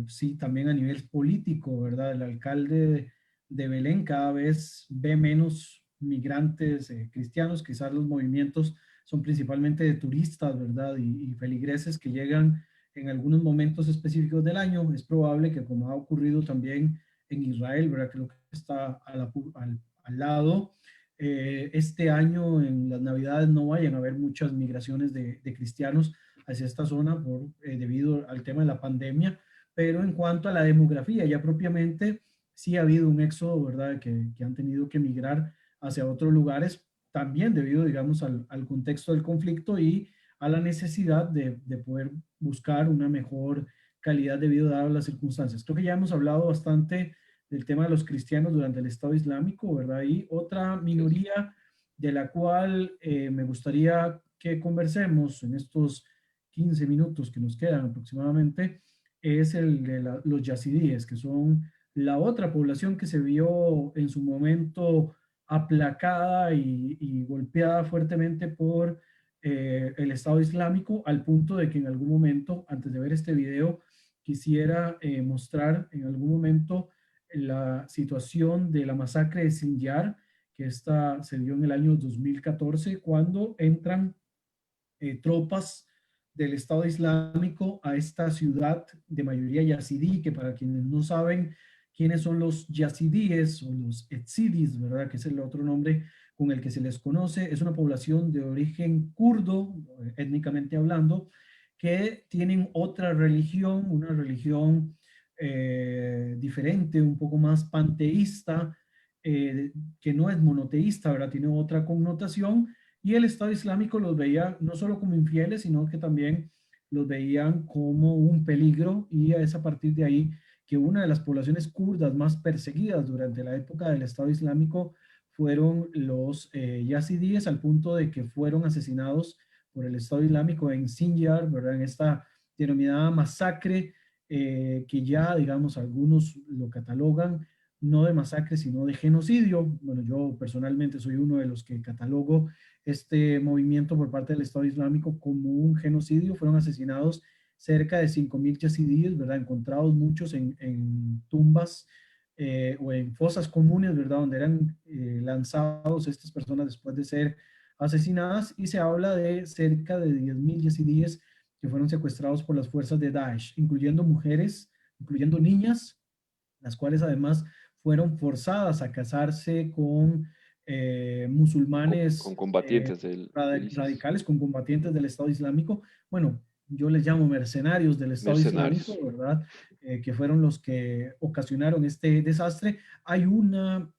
sí, también a nivel político, ¿verdad? El alcalde de Belén cada vez ve menos migrantes cristianos, quizás los movimientos son principalmente de turistas, ¿verdad? Y feligreses que llegan en algunos momentos específicos del año. Es probable que, como ha ocurrido también en Israel, ¿verdad? Que lo que está al lado. Este año en las Navidades no vayan a haber muchas migraciones de cristianos hacia esta zona debido al tema de la pandemia, pero en cuanto a la demografía ya propiamente, sí ha habido un éxodo, ¿verdad? Que han tenido que migrar hacia otros lugares, también debido, digamos, al contexto del conflicto y a la necesidad de poder buscar una mejor calidad de vida dadas las circunstancias. Creo que ya hemos hablado bastante del tema de los cristianos durante el Estado Islámico, ¿verdad? Y otra Así es. minoría de la cual me gustaría que conversemos en estos 15 minutos que nos quedan aproximadamente es el de los yazidíes, que son la otra población que se vio en su momento aplacada y golpeada fuertemente por el Estado Islámico, al punto de que en algún momento, antes de ver este video, quisiera mostrar en algún momento la situación de la masacre de Sinjar, que esta se dio en el año 2014, cuando entran tropas del Estado Islámico a esta ciudad de mayoría yazidí, que para quienes no saben quiénes son los yazidíes o los etzidis, ¿verdad? Que es el otro nombre con el que se les conoce, es una población de origen kurdo, étnicamente hablando, que tienen otra religión, una religión diferente, un poco más panteísta, que no es monoteísta, ¿verdad? Tiene otra connotación y el Estado Islámico los veía no solo como infieles, sino que también los veían como un peligro y es a partir de ahí que una de las poblaciones kurdas más perseguidas durante la época del Estado Islámico fueron los yazidíes, al punto de que fueron asesinados por el Estado Islámico en Sinjar, ¿verdad? En esta denominada masacre que ya, digamos, algunos lo catalogan no de masacre, sino de genocidio. Bueno, yo personalmente soy uno de los que catalogo este movimiento por parte del Estado Islámico como un genocidio. Fueron asesinados cerca de 5.000 yazidíes, ¿verdad? Encontrados muchos en tumbas o en fosas comunes, ¿verdad? Donde eran lanzados estas personas después de ser asesinadas y se habla de cerca de 10.000 yazidíes que fueron secuestrados por las fuerzas de Daesh, incluyendo mujeres, incluyendo niñas, las cuales además fueron forzadas a casarse con Con musulmanes combatientes del ISIS, radicales, con combatientes del Estado Islámico. Bueno, yo les llamo mercenarios del Estado Islámico, mercenarios. ¿verdad? Que fueron los que ocasionaron este desastre. Hay un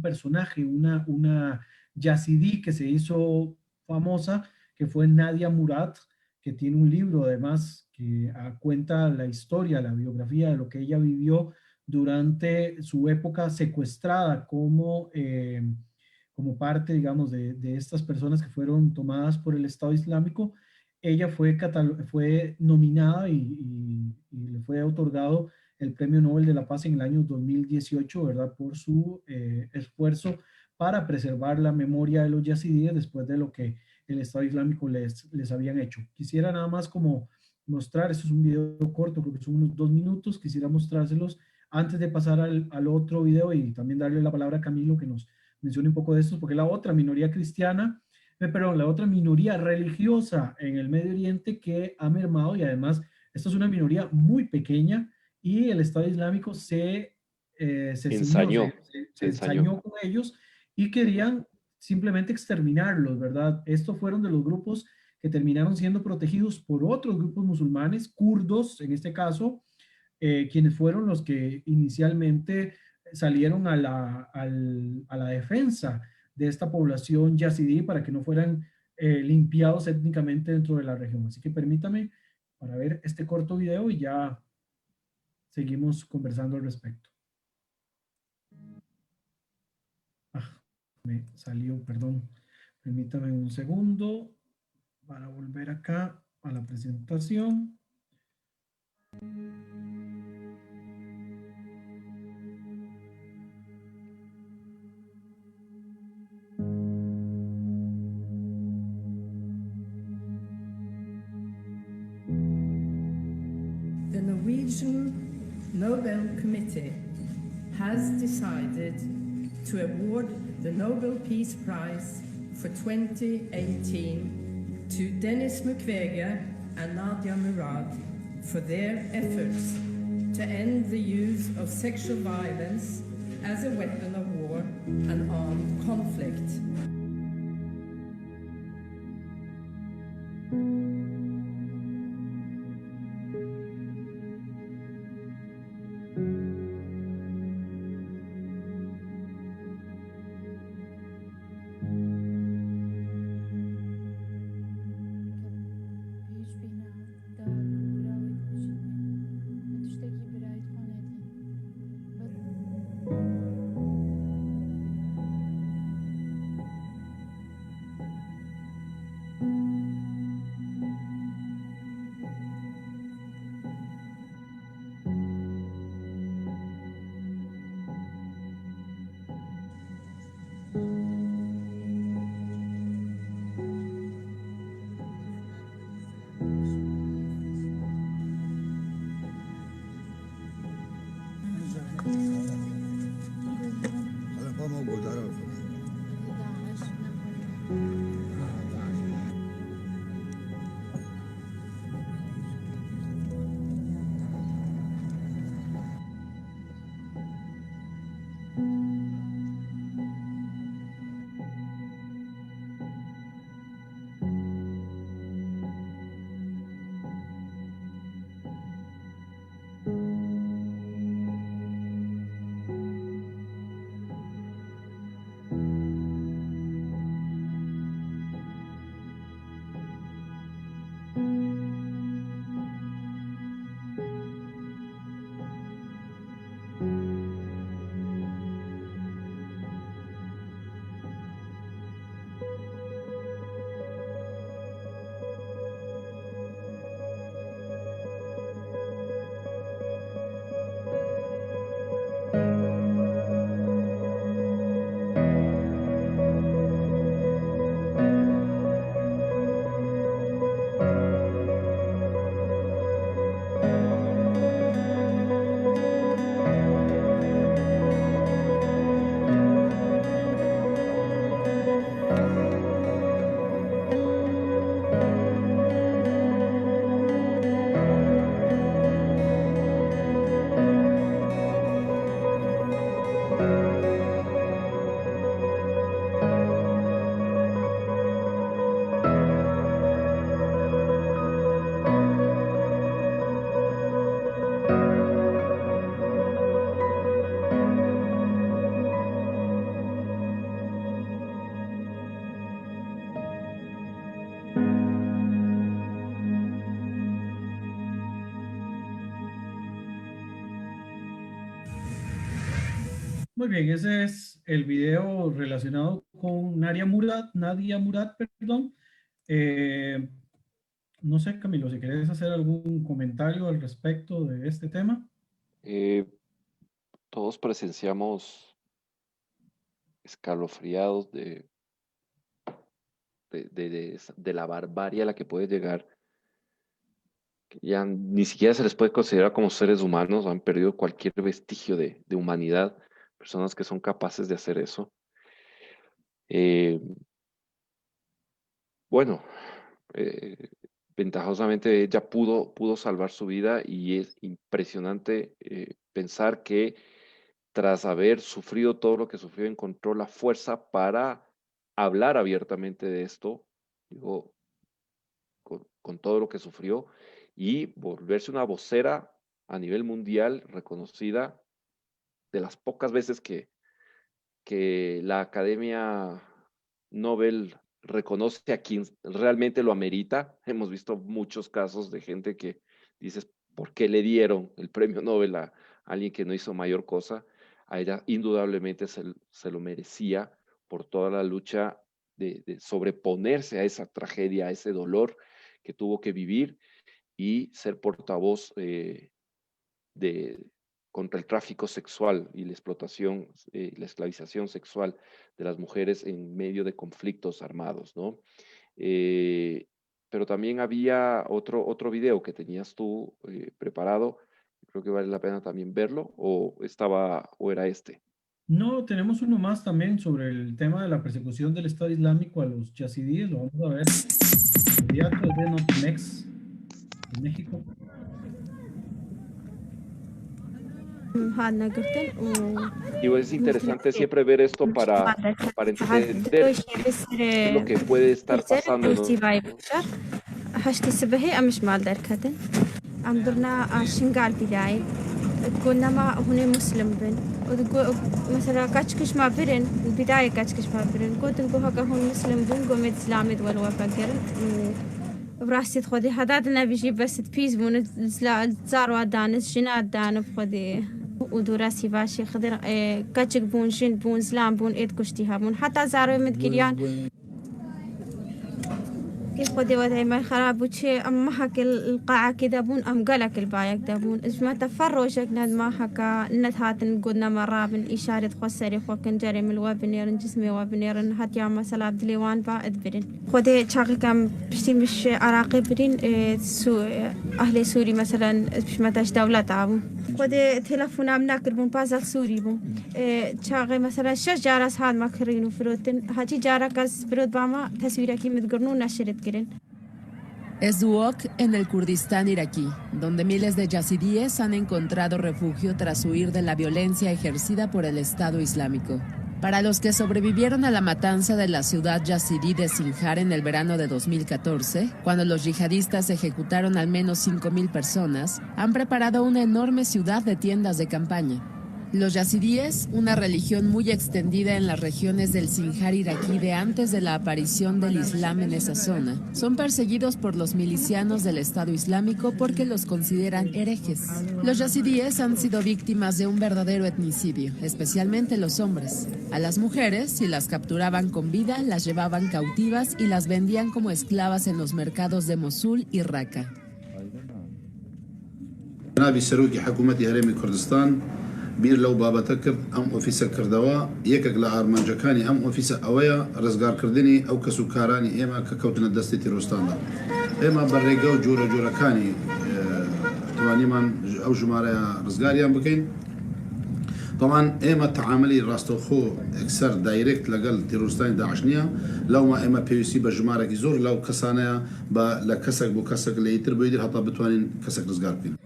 personaje, una yazidí que se hizo famosa, que fue Nadia Murad, que tiene un libro además que cuenta la historia, la biografía de lo que ella vivió durante su época secuestrada como parte, digamos, de estas personas que fueron tomadas por el Estado Islámico. Ella fue nominada y le fue otorgado el Premio Nobel de la Paz en el año 2018, ¿verdad? Por su esfuerzo para preservar la memoria de los yazidíes después de lo que el Estado Islámico les habían hecho. Quisiera nada más como mostrar, esto es un video corto, creo que son unos 2 minutos, quisiera mostrárselos antes de pasar al otro video y también darle la palabra a Camilo que nos mencione un poco de esto, porque la otra minoría cristiana, perdón, la otra minoría religiosa en el Medio Oriente que ha mermado y además esta es una minoría muy pequeña y el Estado Islámico se ciñó, Ensañó, se se ensañó. ensañó con ellos y querían simplemente exterminarlos, ¿verdad? Estos fueron de los grupos que terminaron siendo protegidos por otros grupos musulmanes, kurdos en este caso, quienes fueron los que inicialmente salieron a la defensa de esta población yazidí para que no fueran limpiados étnicamente dentro de la región. Así que permítame para ver este corto video y ya seguimos conversando al respecto. Ah, me salió, perdón. Permítame un segundo para volver acá a la presentación. The Norwegian Nobel Committee has decided to award the Nobel Peace Prize for 2018 to Denis Mukwege and Nadia Murad for their efforts to end the use of sexual violence as a weapon of war and armed conflict. Muy bien, ese es el video relacionado con Nadia Murad, perdón. Eh, no sé, Camilo, si querés hacer algún comentario al respecto de este tema. Eh, Todos presenciamos escalofriados de la barbarie a la que puede llegar. Que ya ni siquiera se les puede considerar como seres humanos, han perdido cualquier vestigio de humanidad, personas que son capaces de hacer eso. Eh, bueno, eh, ventajosamente ella pudo salvar su vida y es impresionante pensar que tras haber sufrido todo lo que sufrió, encontró la fuerza para hablar abiertamente de esto, digo, con todo lo que sufrió y volverse una vocera a nivel mundial reconocida de las pocas veces que la Academia Nobel reconoce a quien realmente lo amerita. Hemos visto muchos casos de gente que dices, ¿por qué le dieron el premio Nobel a alguien que no hizo mayor cosa? A ella indudablemente se lo merecía por toda la lucha de sobreponerse a esa tragedia, a ese dolor que tuvo que vivir y ser portavoz de, contra el tráfico sexual y la explotación, la esclavización sexual de las mujeres en medio de conflictos armados, ¿no? Pero también había otro video que tenías tú preparado, creo que vale la pena también verlo, o era este. No, tenemos uno más también sobre el tema de la persecución del Estado Islámico a los yazidíes. Lo vamos a ver inmediato desde Notimex, en México. Y es interesante siempre ver esto para entender lo que puede estar pasando, ¿no? قلنا ما هنا مسلم بن مثلا كاتشكش ما برن البداية كاتشكش ما برن قلت نقول هكا هون مسلم بن قوم إسلامي دول وفكرت براسي خودي هذا بيجي بس تبيز بون زاروا دانس جنات دان بخودي ودوراسي باشي خضر كاتشك بون جن بون زلام بون إيد كشتيها بون حتى زاروا متكريان كيف خدي وضعي ما خراب وشي أما هك القاعة كده بون أم قلق البايك دبون إجمع تفرجك ند ما هكا نتهات نقولنا مرابن إشارة خسري خوكن جري من الوابنيرن جسمي وابنيرن هات يا مثلا بدليوان بعد برين خدي شاقي كم بشتي مش عراقي برين أهل سوري مثلا مش متاش دولة تعبون خدي تلفون أم ناكر بون بازل سوري بون شاقي مثلا شش جارس هاد ما كرينو فروتن هاتي جارك از فرود باما تصويركي متقرنو نشرت Es Duhok, en el Kurdistán iraquí, donde miles de yazidíes han encontrado refugio tras huir de la violencia ejercida por el Estado Islámico. Para los que sobrevivieron a la matanza de la ciudad yazidí de Sinjar en el verano de 2014, cuando los yihadistas ejecutaron al menos 5.000 personas, han preparado una enorme ciudad de tiendas de campaña. Los yazidíes, una religión muy extendida en las regiones del Sinjar iraquí de antes de la aparición del Islam en esa zona, son perseguidos por los milicianos del Estado Islámico porque los consideran herejes. Los yazidíes han sido víctimas de un verdadero etnicidio, especialmente los hombres. A las mujeres, si las capturaban con vida, las llevaban cautivas y las vendían como esclavas en los mercados de Mosul y Raqqa. بیر لو بابەتە کرد ئەم ئۆفیسە کردەوە یەکێک لە ئارمانجەکانی ئەم ئۆفیسە ئەوەیە ڕزگارکردنی ئەو کەس و کارانی ئێمە کە کەوتنە دەستی تیرۆستاندا ئێمە بەڕێگە و جۆرەکانی توانیمان ئەو ژمارەیە ڕزگاریان بکەین طبعا ئێمە تعاملی ڕاستەوخۆ ئەکسەر دایرێکت لەگەڵ تیرۆستانی داعش نییە لەومە ئێمە پێویستی بە ژمارەی زۆر لەو کەسانەیە بە لە کەسێک بۆ کەسێک لە یتر بۆیدر هەتا بتوانین کەسێک ڕزگار بکەین.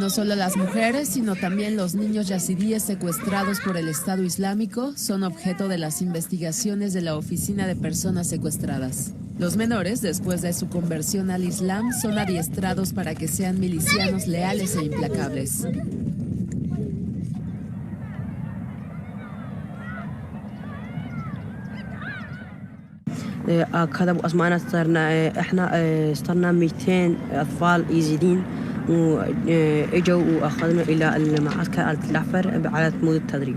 No solo las mujeres, sino también los niños yazidíes secuestrados por el Estado Islámico son objeto de las investigaciones de la Oficina de Personas Secuestradas. Los menores, después de su conversión al Islam, son adiestrados para que sean milicianos leales e implacables. كذبوا أسماءنا احنا 200 أطفال يزيدين وإجوا وأخذنا إلى المعسكر الجعفر على مود التدريب.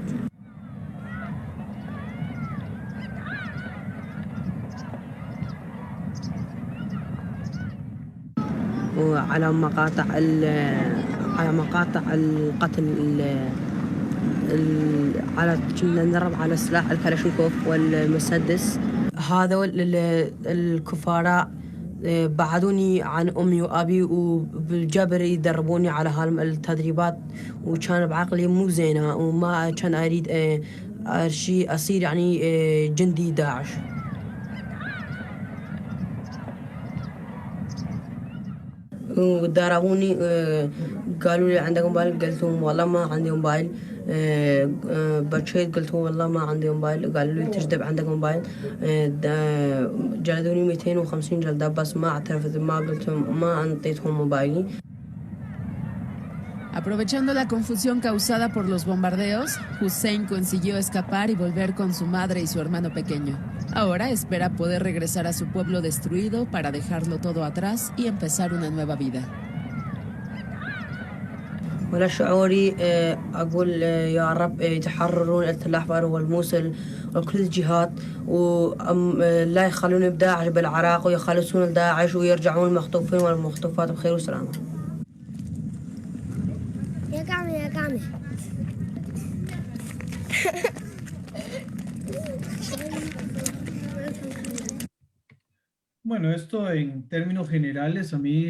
على مقاطع القتل على كنا نضرب على سلاح الكلاشينكوف والمسدس. هذول الكفار بعدوني عن أمي وأبي وبالجبر يدربوني على هالتدريبات، وكان بعقلي مو زينة وما كان أريد أصير يعني جندي داعش. ودربوني قالوا لي عندك موبايل؟ قلت لهم والله ما عندي موبايل. بشيت قلت لهم والله ما عندي موبايل. قالوا لي تجدب عندك موبايل. جلدوني 250 جلدة بس ما اعترفت، ما قلت ما أنطيتهم موبايلي. Aprovechando la confusión causada por los bombardeos, Hussein consiguió escapar y volver con su madre y su hermano pequeño. Ahora espera poder regresar a su pueblo destruido para dejarlo todo atrás y empezar una nueva vida. ولا شعوري أقول يا رب يتحررون الأحمر والموصل وكل الجهات، ولا يخلون بداعش بالعراق ويخلصون داعش ويرجعون المخطوفين والمخطوفات بخير وسلامة. يا قامي يا قامي. Bueno, esto en términos generales, a mí,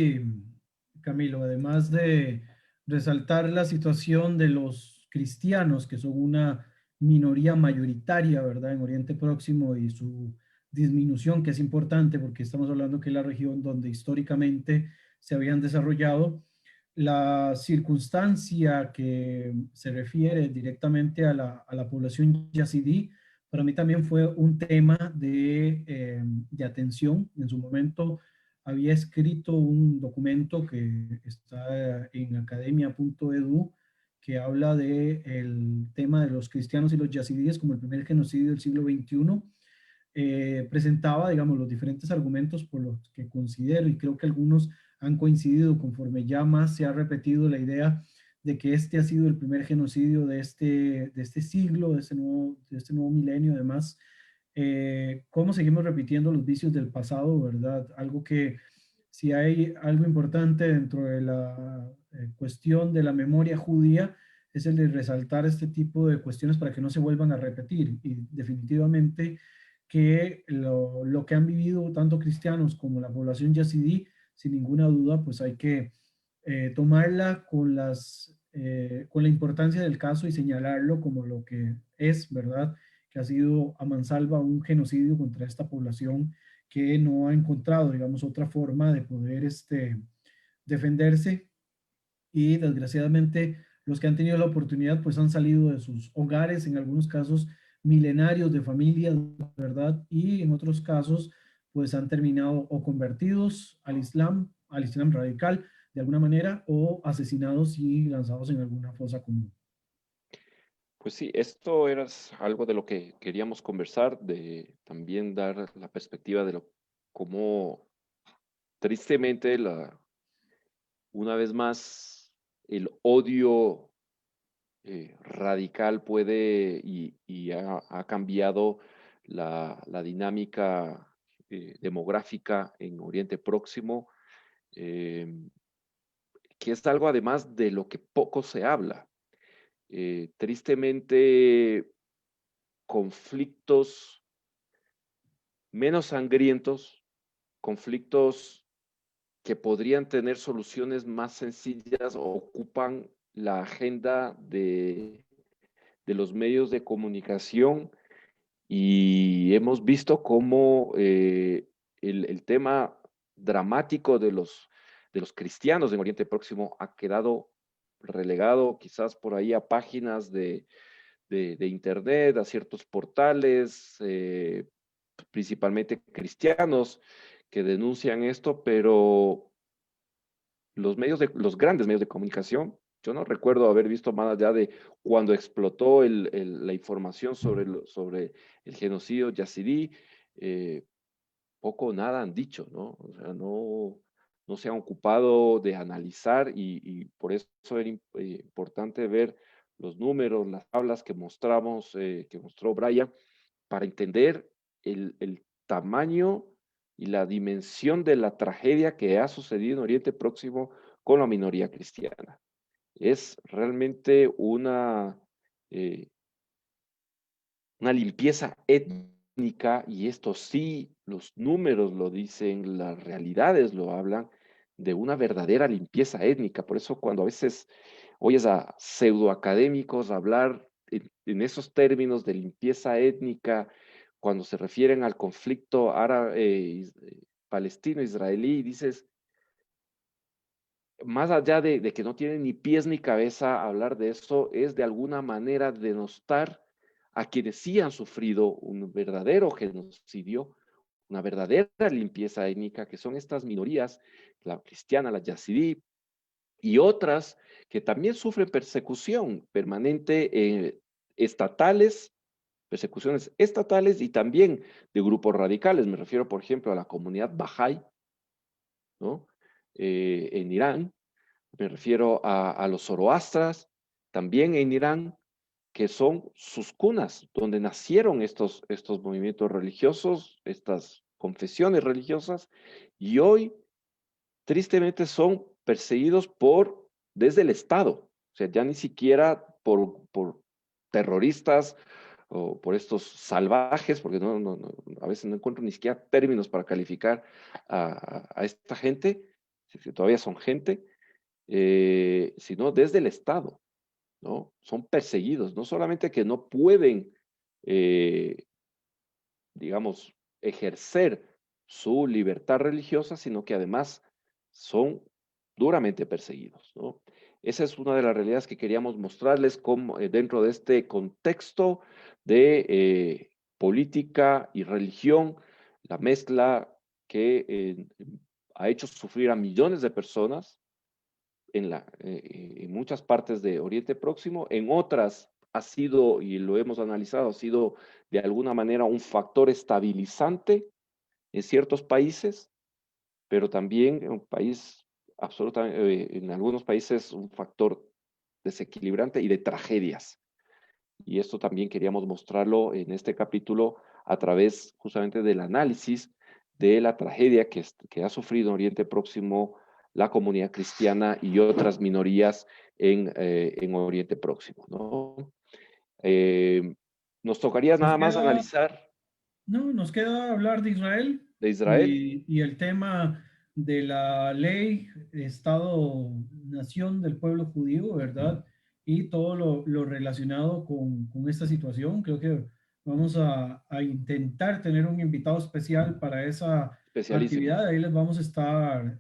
Camilo, además de resaltar la situación de los cristianos, que son una minoría mayoritaria, ¿verdad?, en Oriente Próximo y su disminución, que es importante porque estamos hablando que es la región donde históricamente se habían desarrollado, la circunstancia que se refiere directamente a la población yazidí, para mí también fue un tema de atención. En su momento había escrito un documento que está en academia.edu que habla del tema de los cristianos y los yazidíes como el primer genocidio del siglo XXI. Presentaba, digamos, los diferentes argumentos por los que considero, y creo que algunos han coincidido conforme ya más se ha repetido la idea de que este ha sido el primer genocidio de este siglo, de este nuevo milenio. Además, cómo seguimos repitiendo los vicios del pasado, ¿verdad? Algo que, si hay algo importante dentro de la cuestión de la memoria judía, es el de resaltar este tipo de cuestiones para que no se vuelvan a repetir. Y definitivamente que lo que han vivido tanto cristianos como la población yazidí, sin ninguna duda, pues hay que tomarla con la importancia del caso y señalarlo como lo que es, ¿verdad? Que ha sido a mansalva un genocidio contra esta población que no ha encontrado, digamos, otra forma de poder defenderse, y desgraciadamente los que han tenido la oportunidad pues han salido de sus hogares, en algunos casos milenarios de familias, ¿verdad? Y en otros casos pues han terminado o convertidos al Islam radical de alguna manera, o asesinados y lanzados en alguna fosa común. Pues sí, esto era algo de lo que queríamos conversar, de también dar la perspectiva de cómo tristemente una vez más el odio radical puede y ha cambiado la dinámica demográfica en Oriente Próximo, que es algo además de lo que poco se habla. Tristemente, conflictos menos sangrientos, conflictos que podrían tener soluciones más sencillas, ocupan la agenda de los medios de comunicación, y hemos visto cómo el tema dramático de los cristianos en Oriente Próximo ha quedado relegado quizás por ahí a páginas de internet, a ciertos portales, principalmente cristianos, que denuncian esto, pero los grandes medios de comunicación, yo no recuerdo haber visto más allá de cuando explotó la información sobre el genocidio yazidí, poco o nada han dicho, ¿no? O sea, no se han ocupado de analizar, y por eso era importante ver los números, las tablas que mostró Brian, para entender el tamaño y la dimensión de la tragedia que ha sucedido en Oriente Próximo con la minoría cristiana. Es realmente una limpieza étnica, y esto sí, los números lo dicen, las realidades lo hablan, de una verdadera limpieza étnica. Por eso cuando a veces oyes a pseudoacadémicos hablar en esos términos de limpieza étnica, cuando se refieren al conflicto palestino-israelí, dices, más allá de que no tiene ni pies ni cabeza hablar de eso, es de alguna manera denostar a quienes sí han sufrido un verdadero genocidio, una verdadera limpieza étnica, que son estas minorías, la cristiana, la yazidí, y otras que también sufren persecución permanente estatales, persecuciones estatales y también de grupos radicales. Me refiero, por ejemplo, a la comunidad Bahá'í, ¿no? En Irán. Me refiero a los zoroastras, también en Irán, que son sus cunas, donde nacieron estos movimientos religiosos, estas confesiones religiosas, y hoy, tristemente, son perseguidos desde el Estado, o sea, ya ni siquiera por terroristas o por estos salvajes, porque a veces no encuentro ni siquiera términos para calificar a esta gente, que todavía son gente, sino desde el Estado, ¿no? Son perseguidos, no solamente que no pueden, digamos, ejercer su libertad religiosa, sino que además son duramente perseguidos, ¿no? Esa es una de las realidades que queríamos mostrarles dentro de este contexto de política y religión, la mezcla que ha hecho sufrir a millones de personas en muchas partes de Oriente Próximo, en otras ha sido, y lo hemos analizado, ha sido de alguna manera un factor estabilizante en ciertos países, pero también en un país absolutamente, en algunos países un factor desequilibrante y de tragedias. Y esto también queríamos mostrarlo en este capítulo a través justamente del análisis de la tragedia que ha sufrido en Oriente Próximo la comunidad cristiana y otras minorías en Oriente Próximo, ¿no? Nos tocaría Nos nada más queda, analizar no, nos queda hablar de Israel de Israel. y el tema de la ley, Estado-Nación del pueblo judío, ¿verdad? Y todo lo relacionado con esta situación. Creo que vamos a intentar tener un invitado especial para esa Especialísimo. actividad. Ahí les vamos a estar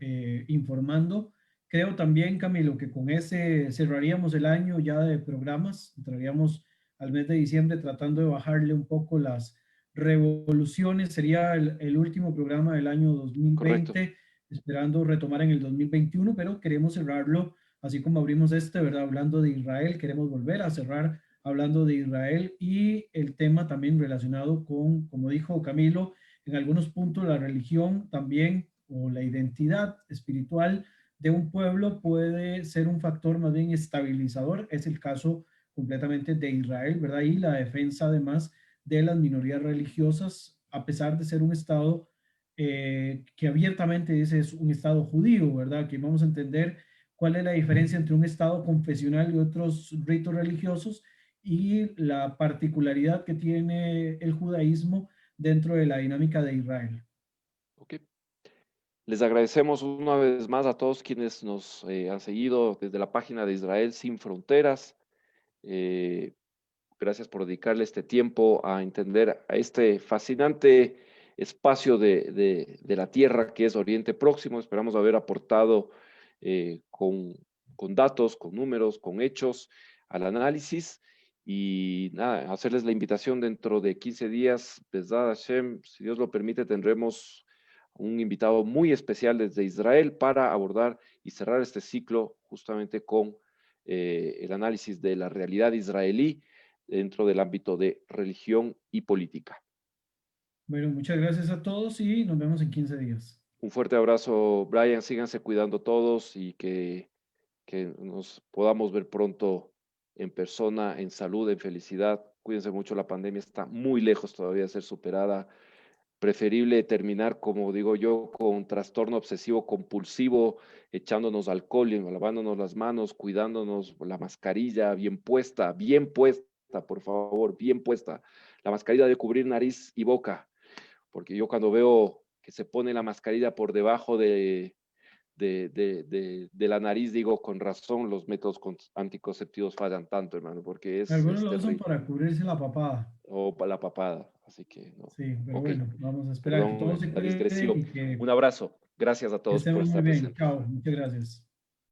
informando. Creo también, Camilo, que con ese cerraríamos el año ya de programas. Entraríamos al mes de diciembre tratando de bajarle un poco las revoluciones. Sería el último programa del año Correcto. 2020, esperando retomar en el 2021, pero queremos cerrarlo así como abrimos ¿verdad? Hablando de Israel, queremos volver a cerrar hablando de Israel y el tema también relacionado con, como dijo Camilo, en algunos puntos la religión también o la identidad espiritual de un pueblo puede ser un factor más bien estabilizador. Es el caso completamente de Israel, ¿verdad? Y la defensa además de las minorías religiosas, a pesar de ser un Estado que abiertamente dice es un Estado judío, ¿verdad? Que vamos a entender cuál es la diferencia entre un Estado confesional y otros ritos religiosos y la particularidad que tiene el judaísmo dentro de la dinámica de Israel. Okay. Les agradecemos una vez más a todos quienes nos han seguido desde la página de Israel Sin Fronteras. Gracias por dedicarle este tiempo a entender a este fascinante espacio de la tierra que es Oriente Próximo. Esperamos haber aportado con datos, con números, con hechos al análisis. Y nada, hacerles la invitación dentro de 15 días, Besad Hashem, si Dios lo permite, tendremos un invitado muy especial desde Israel para abordar y cerrar este ciclo justamente con el análisis de la realidad israelí dentro del ámbito de religión y política. Bueno, muchas gracias a todos y nos vemos en 15 días. Un fuerte abrazo, Brian. Síganse cuidando todos y que nos podamos ver pronto en persona, en salud, en felicidad. Cuídense mucho, la pandemia está muy lejos todavía de ser superada. preferible terminar, como digo yo, con trastorno obsesivo compulsivo, echándonos alcohol, lavándonos las manos, cuidándonos, la mascarilla bien puesta, por favor, bien puesta. La mascarilla de cubrir nariz y boca, porque yo cuando veo que se pone la mascarilla por debajo de la nariz, digo, con razón, los métodos anticonceptivos fallan tanto, hermano, porque Algunos es lo usan terrible. para cubrirse la papada. O para la papada, así que no. Sí, pero Ok, bueno, vamos a esperar que perdón todos se la cuiden digresión. y que Un abrazo. Gracias a todos por estemos muy estar bien. presentes. Chao, muchas gracias.